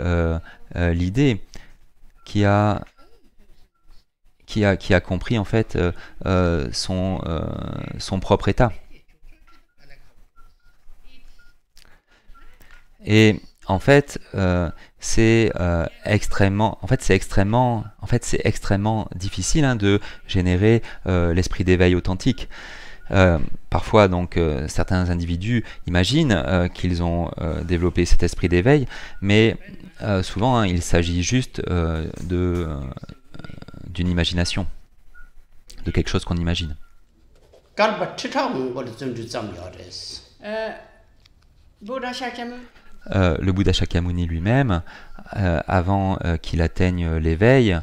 B: l'idée, qui a compris en fait son propre état. Et en fait, c'est extrêmement difficile de générer l'esprit d'éveil authentique. Parfois, donc, certains individus imaginent qu'ils ont développé cet esprit d'éveil, mais souvent, il s'agit juste d'une imagination, de quelque chose qu'on imagine. Le Bouddha Shakyamuni lui-même, avant qu'il atteigne l'éveil,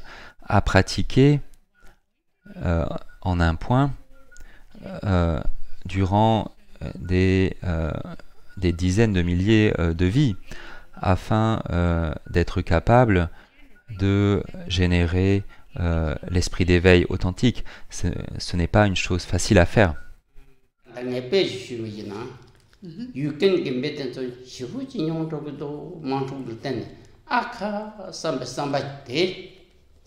B: a pratiqué en un point durant des dizaines de milliers de vies, afin d'être capable de générer l'esprit d'éveil authentique. Ce n'est pas une chose facile à faire.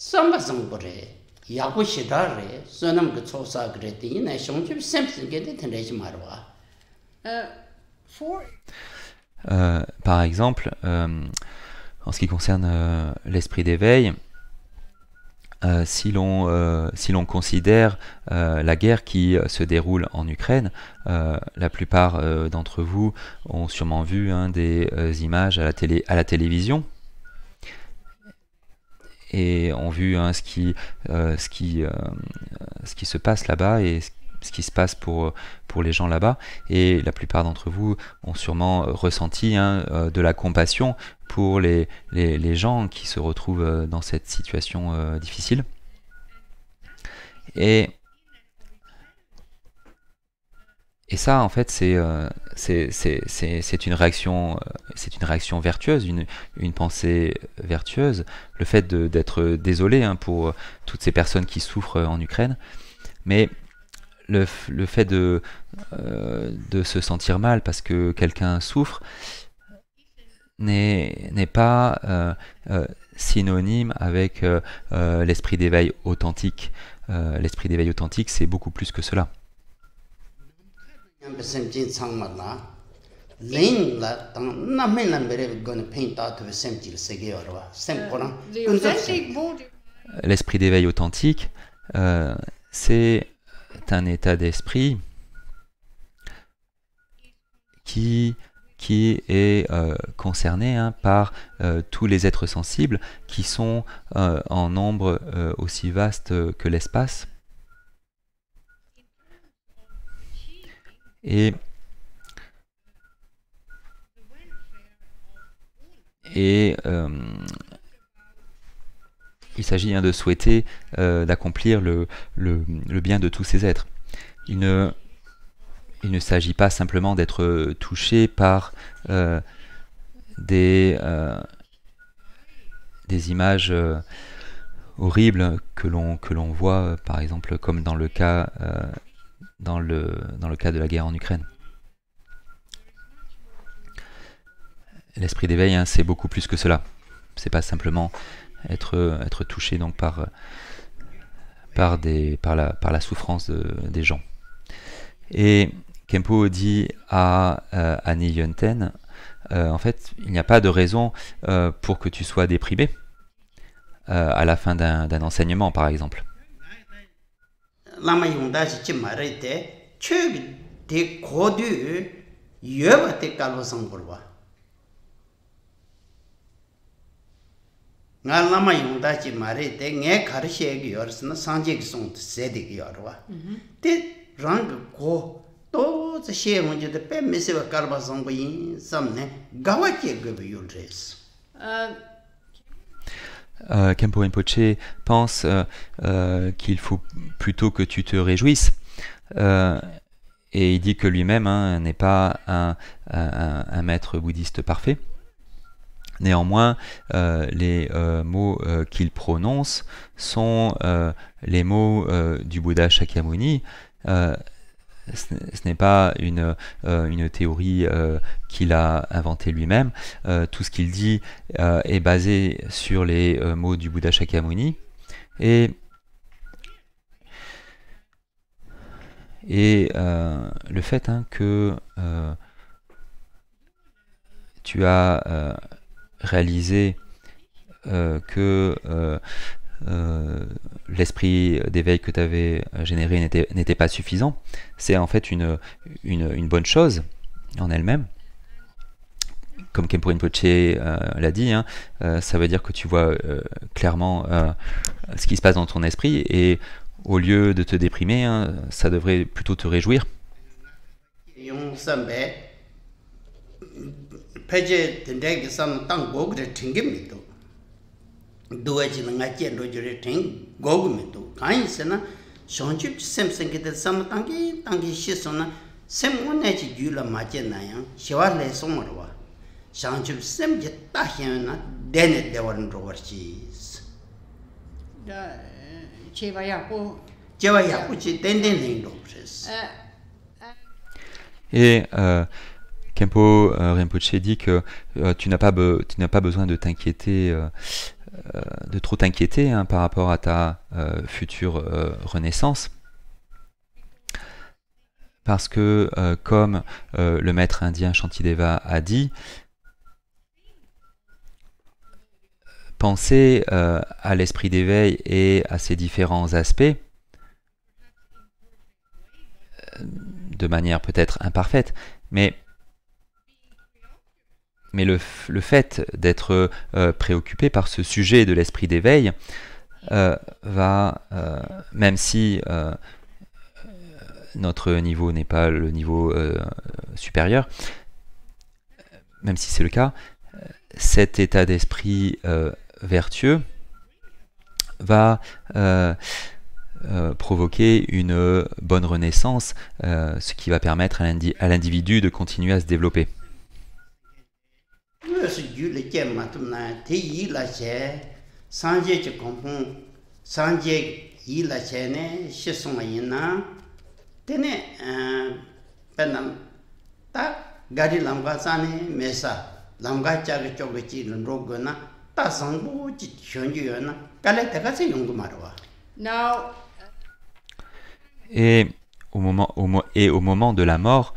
A: samba sangbore yaku shidare sonam ge chosa grete ina shongchu samson ge de tenrej marwa.
B: Par exemple, en ce qui concerne l'esprit d'éveil, si l'on considère la guerre qui se déroule en Ukraine, la plupart d'entre vous ont sûrement vu des images à la télévision et ont vu ce qui se passe là-bas et ce qui se passe pour les gens là-bas. Et la plupart d'entre vous ont sûrement ressenti de la compassion pour les gens qui se retrouvent dans cette situation difficile. Et ça, en fait, c'est une réaction vertueuse, une pensée vertueuse. Le fait d'être désolé pour toutes ces personnes qui souffrent en Ukraine, mais le fait de se sentir mal parce que quelqu'un souffre n'est pas synonyme avec l'esprit d'éveil authentique. L'esprit d'éveil authentique, c'est beaucoup plus que cela. L'esprit d'éveil authentique, c'est un état d'esprit qui est concerné par tous les êtres sensibles qui sont en nombre aussi vaste que l'espace. Et il s'agit de souhaiter d'accomplir le bien de tous ces êtres. Il ne s'agit pas simplement d'être touché par des images horribles que l'on voit, par exemple, comme dans le cas de la guerre en Ukraine. L'esprit d'éveil, c'est beaucoup plus que cela. C'est pas simplement être touché donc par la souffrance des gens. Et Khenpo dit à Annie Yunten, en fait, il n'y a pas de raison pour que tu sois déprimé à la fin d'un enseignement, par exemple.
A: Lama yungda chi marite chög de kodu yeba te kalwa sangurwa. Nga lama yungda chi marite nge karshe gi yorsna sanje gi song sede gi yorwa. Te rang ko to za she munje de pe meseba kalwa sangu yin samne gawa che gobe yulres.
B: Khenpo Rinpoche pense qu'il faut plutôt que tu te réjouisses. Et il dit que lui-même n'est pas un maître bouddhiste parfait. Néanmoins, les mots qu'il prononce sont les mots du Bouddha Shakyamuni. Ce n'est pas une théorie qu'il a inventée lui-même. Tout ce qu'il dit est basé sur les mots du Bouddha Shakyamuni. Et le fait que tu as réalisé que l'esprit d'éveil que tu avais généré n'était pas suffisant, c'est en fait une bonne chose en elle-même. Comme Khenpo Rinpoche l'a dit, ça veut dire que tu vois clairement ce qui se passe dans ton esprit, et au lieu de te déprimer, ça devrait plutôt te réjouir.
A: Duaji nga chen ro jure ting gogu me do kain sena shonju sem sengge de sam tangi shisona sem one ji jula ma chen na yang shiwa le somorwa shonju sem je ta hyen na dene de warn ro warchi
C: da chewa ya ko
A: chi den ning do pres.
B: Et Khenpo Rinpoche dit que tu n'as pas besoin de t'inquiéter de trop t'inquiéter hein, par rapport à ta future renaissance. Parce que, comme le maître indien Shantideva a dit, penser à l'esprit d'éveil et à ses différents aspects de manière peut-être imparfaite, mais le fait d'être préoccupé par ce sujet de l'esprit d'éveil va, même si notre niveau n'est pas le niveau supérieur, même si c'est le cas, cet état d'esprit vertueux va provoquer une bonne renaissance, ce qui va permettre à l'individu de continuer à se développer. Et au moment de la mort,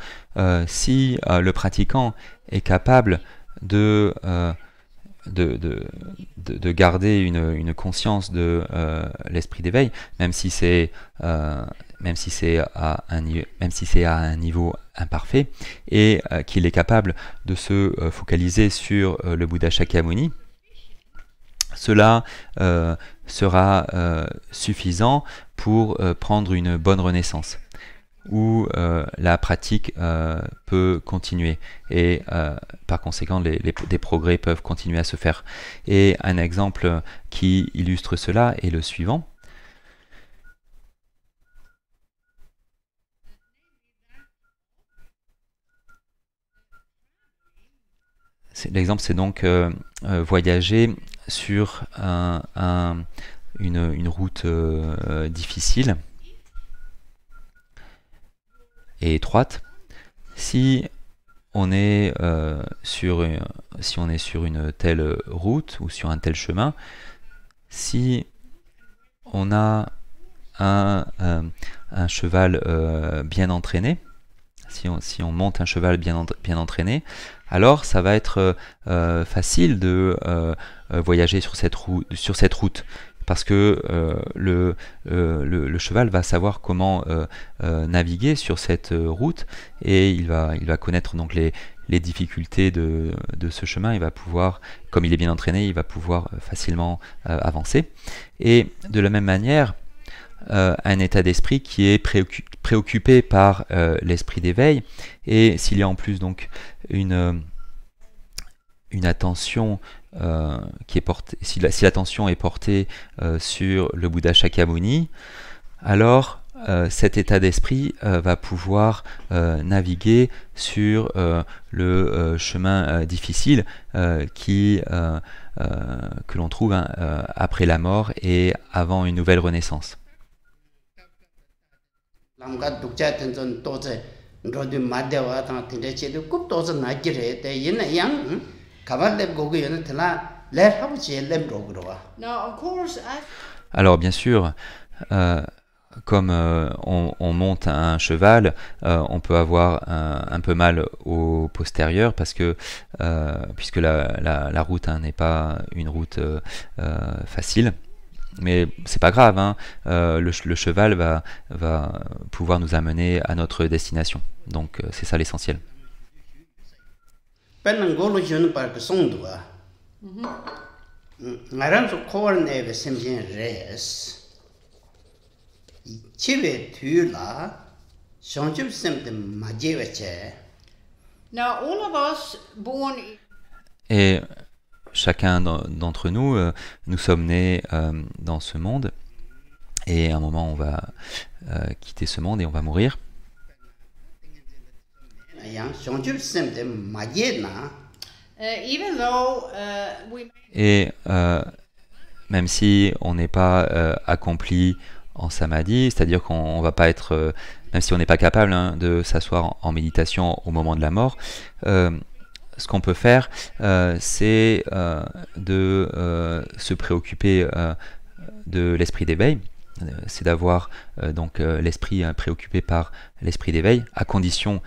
B: si le pratiquant est capable de garder une conscience de l'esprit d'éveil, même si c'est à un niveau imparfait, et qu'il est capable de se focaliser sur le Bouddha Shakyamuni, cela sera suffisant pour prendre une bonne renaissance, où la pratique peut continuer et par conséquent des progrès peuvent continuer à se faire. Et un exemple qui illustre cela est le suivant. L'exemple, c'est donc voyager sur une route difficile et étroite. Si on est sur une telle route ou sur un tel chemin, si on a un cheval bien entraîné, si on monte un cheval bien entraîné, alors ça va être facile de voyager sur cette route, parce que le cheval va savoir comment naviguer sur cette route, et il va connaître donc les difficultés de ce chemin. Il va pouvoir, comme il est bien entraîné, il va pouvoir facilement avancer. Et de la même manière, un état d'esprit qui est préoccupé par l'esprit d'éveil, et s'il y a en plus donc une attention qui est portée, si l'attention est portée sur le Bouddha Shakyamuni, alors cet état d'esprit va pouvoir naviguer sur le chemin difficile que l'on trouve après la mort et avant une nouvelle renaissance. Alors bien sûr, comme on monte un cheval, on peut avoir un peu mal au postérieur, parce que puisque la route n'est pas une route facile. Mais c'est pas grave, hein. Le cheval va pouvoir nous amener à notre destination. Donc c'est ça l'essentiel. Et chacun d'entre nous, nous sommes nés dans ce monde, et à un moment on va quitter ce monde et on va mourir. Et même si on n'est pas accompli en samadhi, c'est-à-dire qu'on va pas être, même si on n'est pas capable de s'asseoir en méditation au moment de la mort, ce qu'on peut faire, c'est de se préoccuper de l'esprit d'éveil. C'est d'avoir donc l'esprit préoccupé par l'esprit d'éveil, à condition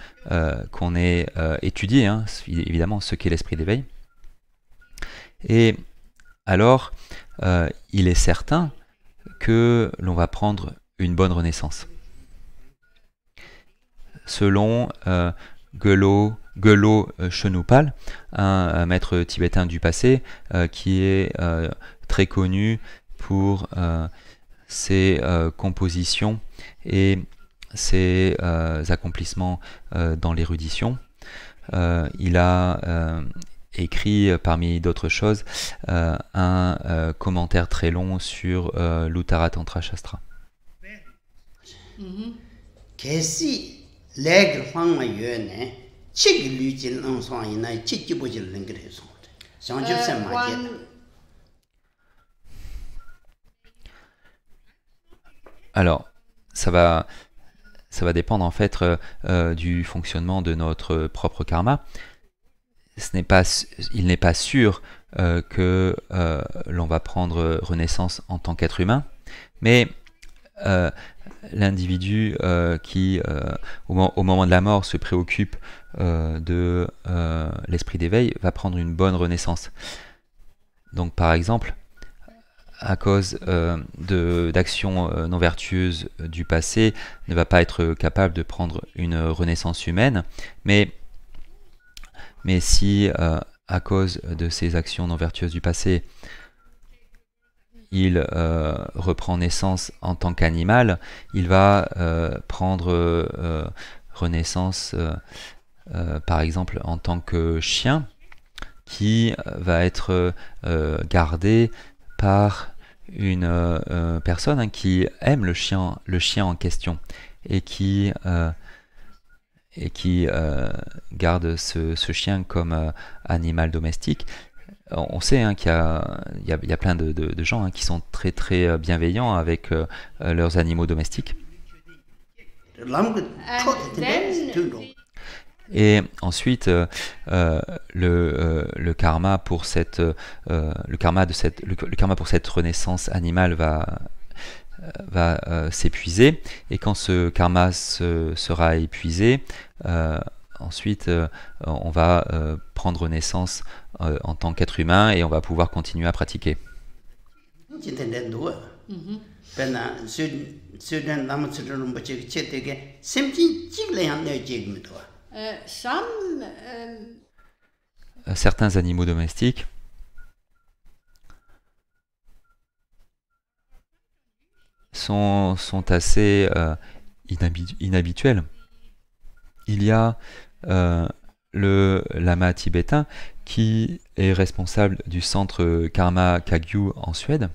B: qu'on ait étudié, hein, évidemment, ce qu'est l'esprit d'éveil. Et alors, il est certain que l'on va prendre une bonne renaissance. Selon Gelo Chenupal, un maître tibétain du passé qui est très connu pour ses compositions et ses accomplissements dans l'érudition. Il a écrit, parmi d'autres choses, un commentaire très long sur l'Uttara Tantra Shastra. Alors, ça va dépendre en fait du fonctionnement de notre propre karma. Il n'est pas sûr que l'on va prendre renaissance en tant qu'être humain, mais l'individu qui, au moment de la mort, se préoccupe de l'esprit d'éveil va prendre une bonne renaissance. Donc, par exemple, à cause d'actions non vertueuses du passé, ne va pas être capable de prendre une renaissance humaine, mais si, à cause de ces actions non vertueuses du passé, il reprend naissance en tant qu'animal, il va prendre renaissance, par exemple, en tant que chien, qui va être gardé par une personne qui aime le chien en question et qui garde ce chien comme animal domestique. On sait qu'il y a plein de gens qui sont très très bienveillants avec leurs animaux domestiques. Et ensuite, le karma pour cette renaissance animale va s'épuiser, et quand ce karma sera épuisé, ensuite on va prendre naissance en tant qu'être humain et on va pouvoir continuer à pratiquer. Certains animaux domestiques sont assez inhabituels. Il y a le lama tibétain qui est responsable du centre Karma Kagyu en Suède.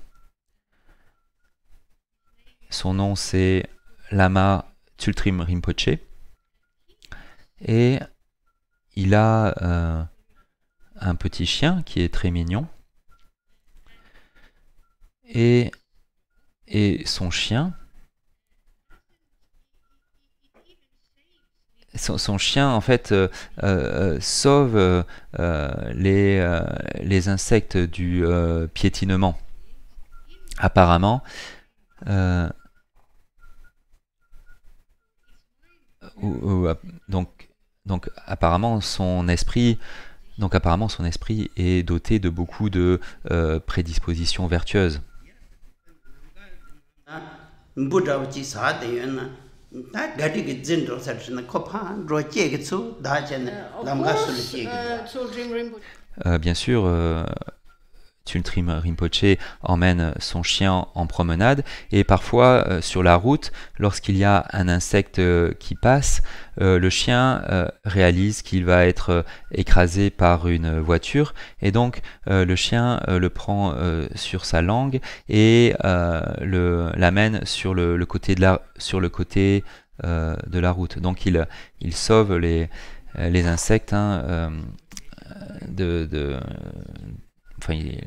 B: Son nom c'est Lama Tsultrim Rinpoche. Et il a un petit chien qui est très mignon. Et son chien, en fait sauve les insectes du piétinement. Apparemment, donc apparemment son esprit est doté de beaucoup de prédispositions vertueuses. Bien sûr, Tsultrim Rinpoche emmène son chien en promenade, et parfois sur la route, lorsqu'il y a un insecte qui passe, le chien réalise qu'il va être écrasé par une voiture, et donc le chien le prend sur sa langue et l'amène sur le côté de la route. Donc il sauve les insectes enfin, il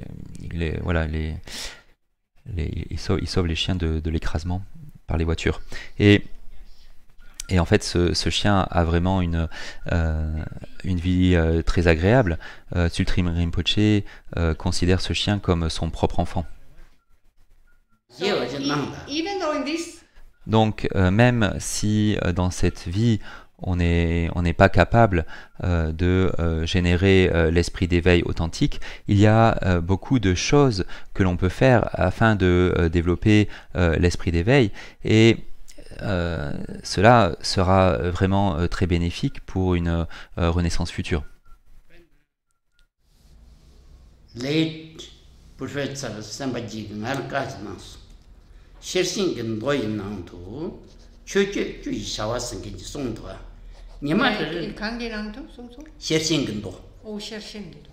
B: sauve les chiens de l'écrasement par les voitures. Et Et en fait, ce chien a vraiment une vie très agréable. Tsultrim Rinpoche considère ce chien comme son propre enfant.
C: So even though in this
B: Donc, même si dans cette vie, on n'est pas capable de générer l'esprit d'éveil authentique, il y a beaucoup de choses que l'on peut faire afin de développer l'esprit d'éveil, et cela sera vraiment très bénéfique pour une renaissance future.
A: Late Professor Sambhaji Ngalkajnas, Shersingin Doyinangtu, Choche Chui Shawasangin Songtua, Nimater
C: 강계랑도 소소
A: Shersingin Do,
C: 오 셔싱기도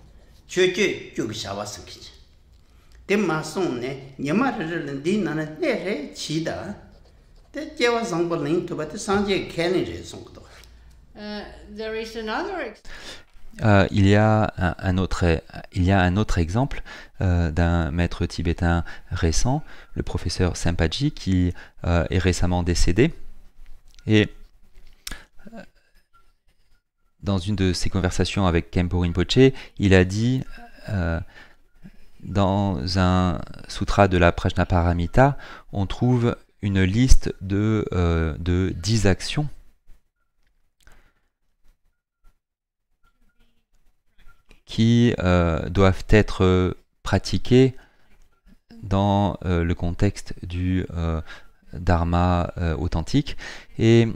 A: Choche Chui Shawasangin. Temma Sonne, Nimater Dinana Nere Chida, the Java Zangbalin to but the Sanje Kennedy Songto.
C: There is another
B: Il y a un autre exemple d'un maître tibétain récent, le professeur Sampaji, qui est récemment décédé. Et dans une de ses conversations avec Khenpo Rinpoche, il a dit dans un sutra de la Prajnaparamita, on trouve une liste de 10 actions qui doivent être pratiquées dans le contexte du dharma authentique. Et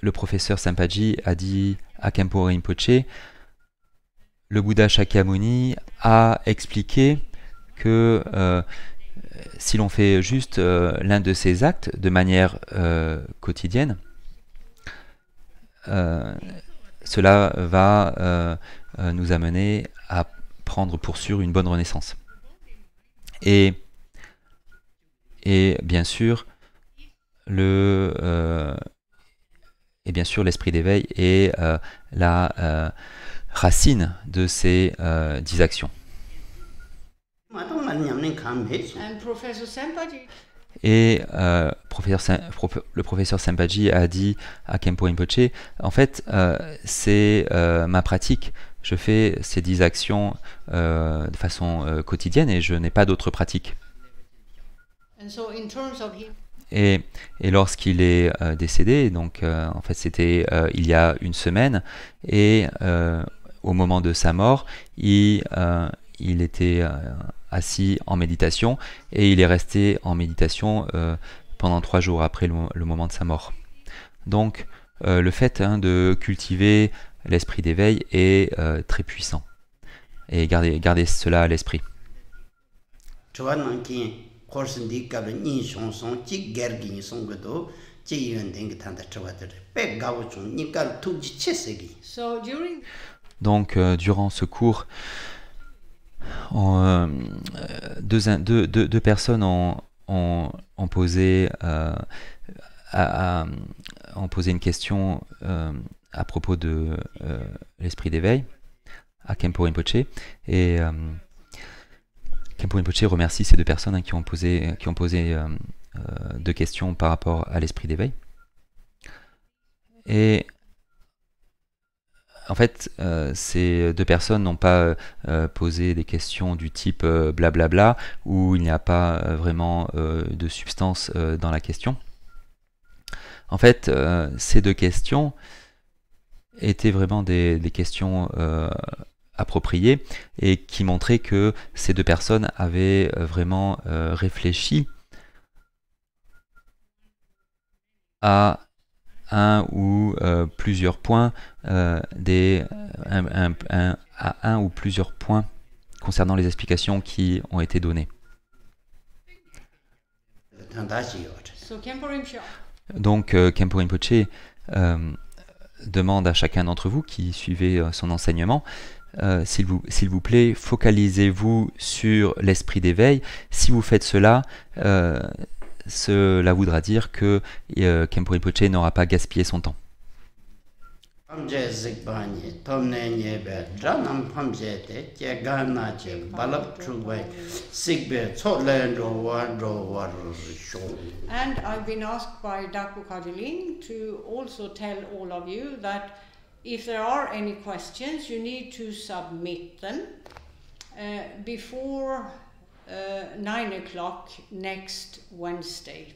B: le professeur Sampaji a dit à Khenpo Rinpoche, le Bouddha Shakyamuni a expliqué que si l'on fait juste l'un de ces actes de manière quotidienne, cela va nous amener à prendre pour sûr une bonne renaissance. Et bien sûr, l'esprit d'éveil est la racine de ces 10 actions.
C: and Professor Sampaji
B: Et le professeur Sampaji a dit à Khenpo Rinpoche, en fait, c'est ma pratique. Je fais ces 10 actions de façon quotidienne et je n'ai pas d'autres pratiques.
C: and so in terms of him
B: Et lorsqu'il est décédé, donc en fait c'était il y a une semaine, et au moment de sa mort, il était assis en méditation, et il est resté en méditation pendant 3 jours après le moment de sa mort. Donc le fait de cultiver l'esprit d'éveil est très puissant, et gardez cela à l'esprit.
C: so during
B: Donc durant ce cours, deux personnes ont posé une question à propos de l'esprit d'éveil à Khenpo Rinpoche, et Khenpo Rinpoche remercie ces deux personnes qui ont posé 2 questions par rapport à l'esprit d'éveil. Et en fait, ces 2 personnes n'ont pas posé des questions du type blablabla, où il n'y a pas vraiment de substance dans la question. En fait, ces 2 questions étaient vraiment des questions appropriées, et qui montraient que ces 2 personnes avaient vraiment réfléchi à un ou plusieurs points concernant les explications qui ont été données.
C: so Khenpo Rinpoche
B: Donc Khenpo Rinpoche demande à chacun d'entre vous qui suivez son enseignement, s'il vous plaît, focalisez-vous sur l'esprit d'éveil. Si vous faites cela, cela voudra dire que Khenpo Rinpoche n'aura pas gaspillé son temps.
A: Pamje Zigbani, Tomne Nyebe, Janam Pamjete, Jaganaje, Balap Trubay, Sigbe, Totland or Show.
C: And I've been asked by Daku Kadilin to also tell all of you that if there are any questions, you need to submit them before 9 o'clock next Wednesday.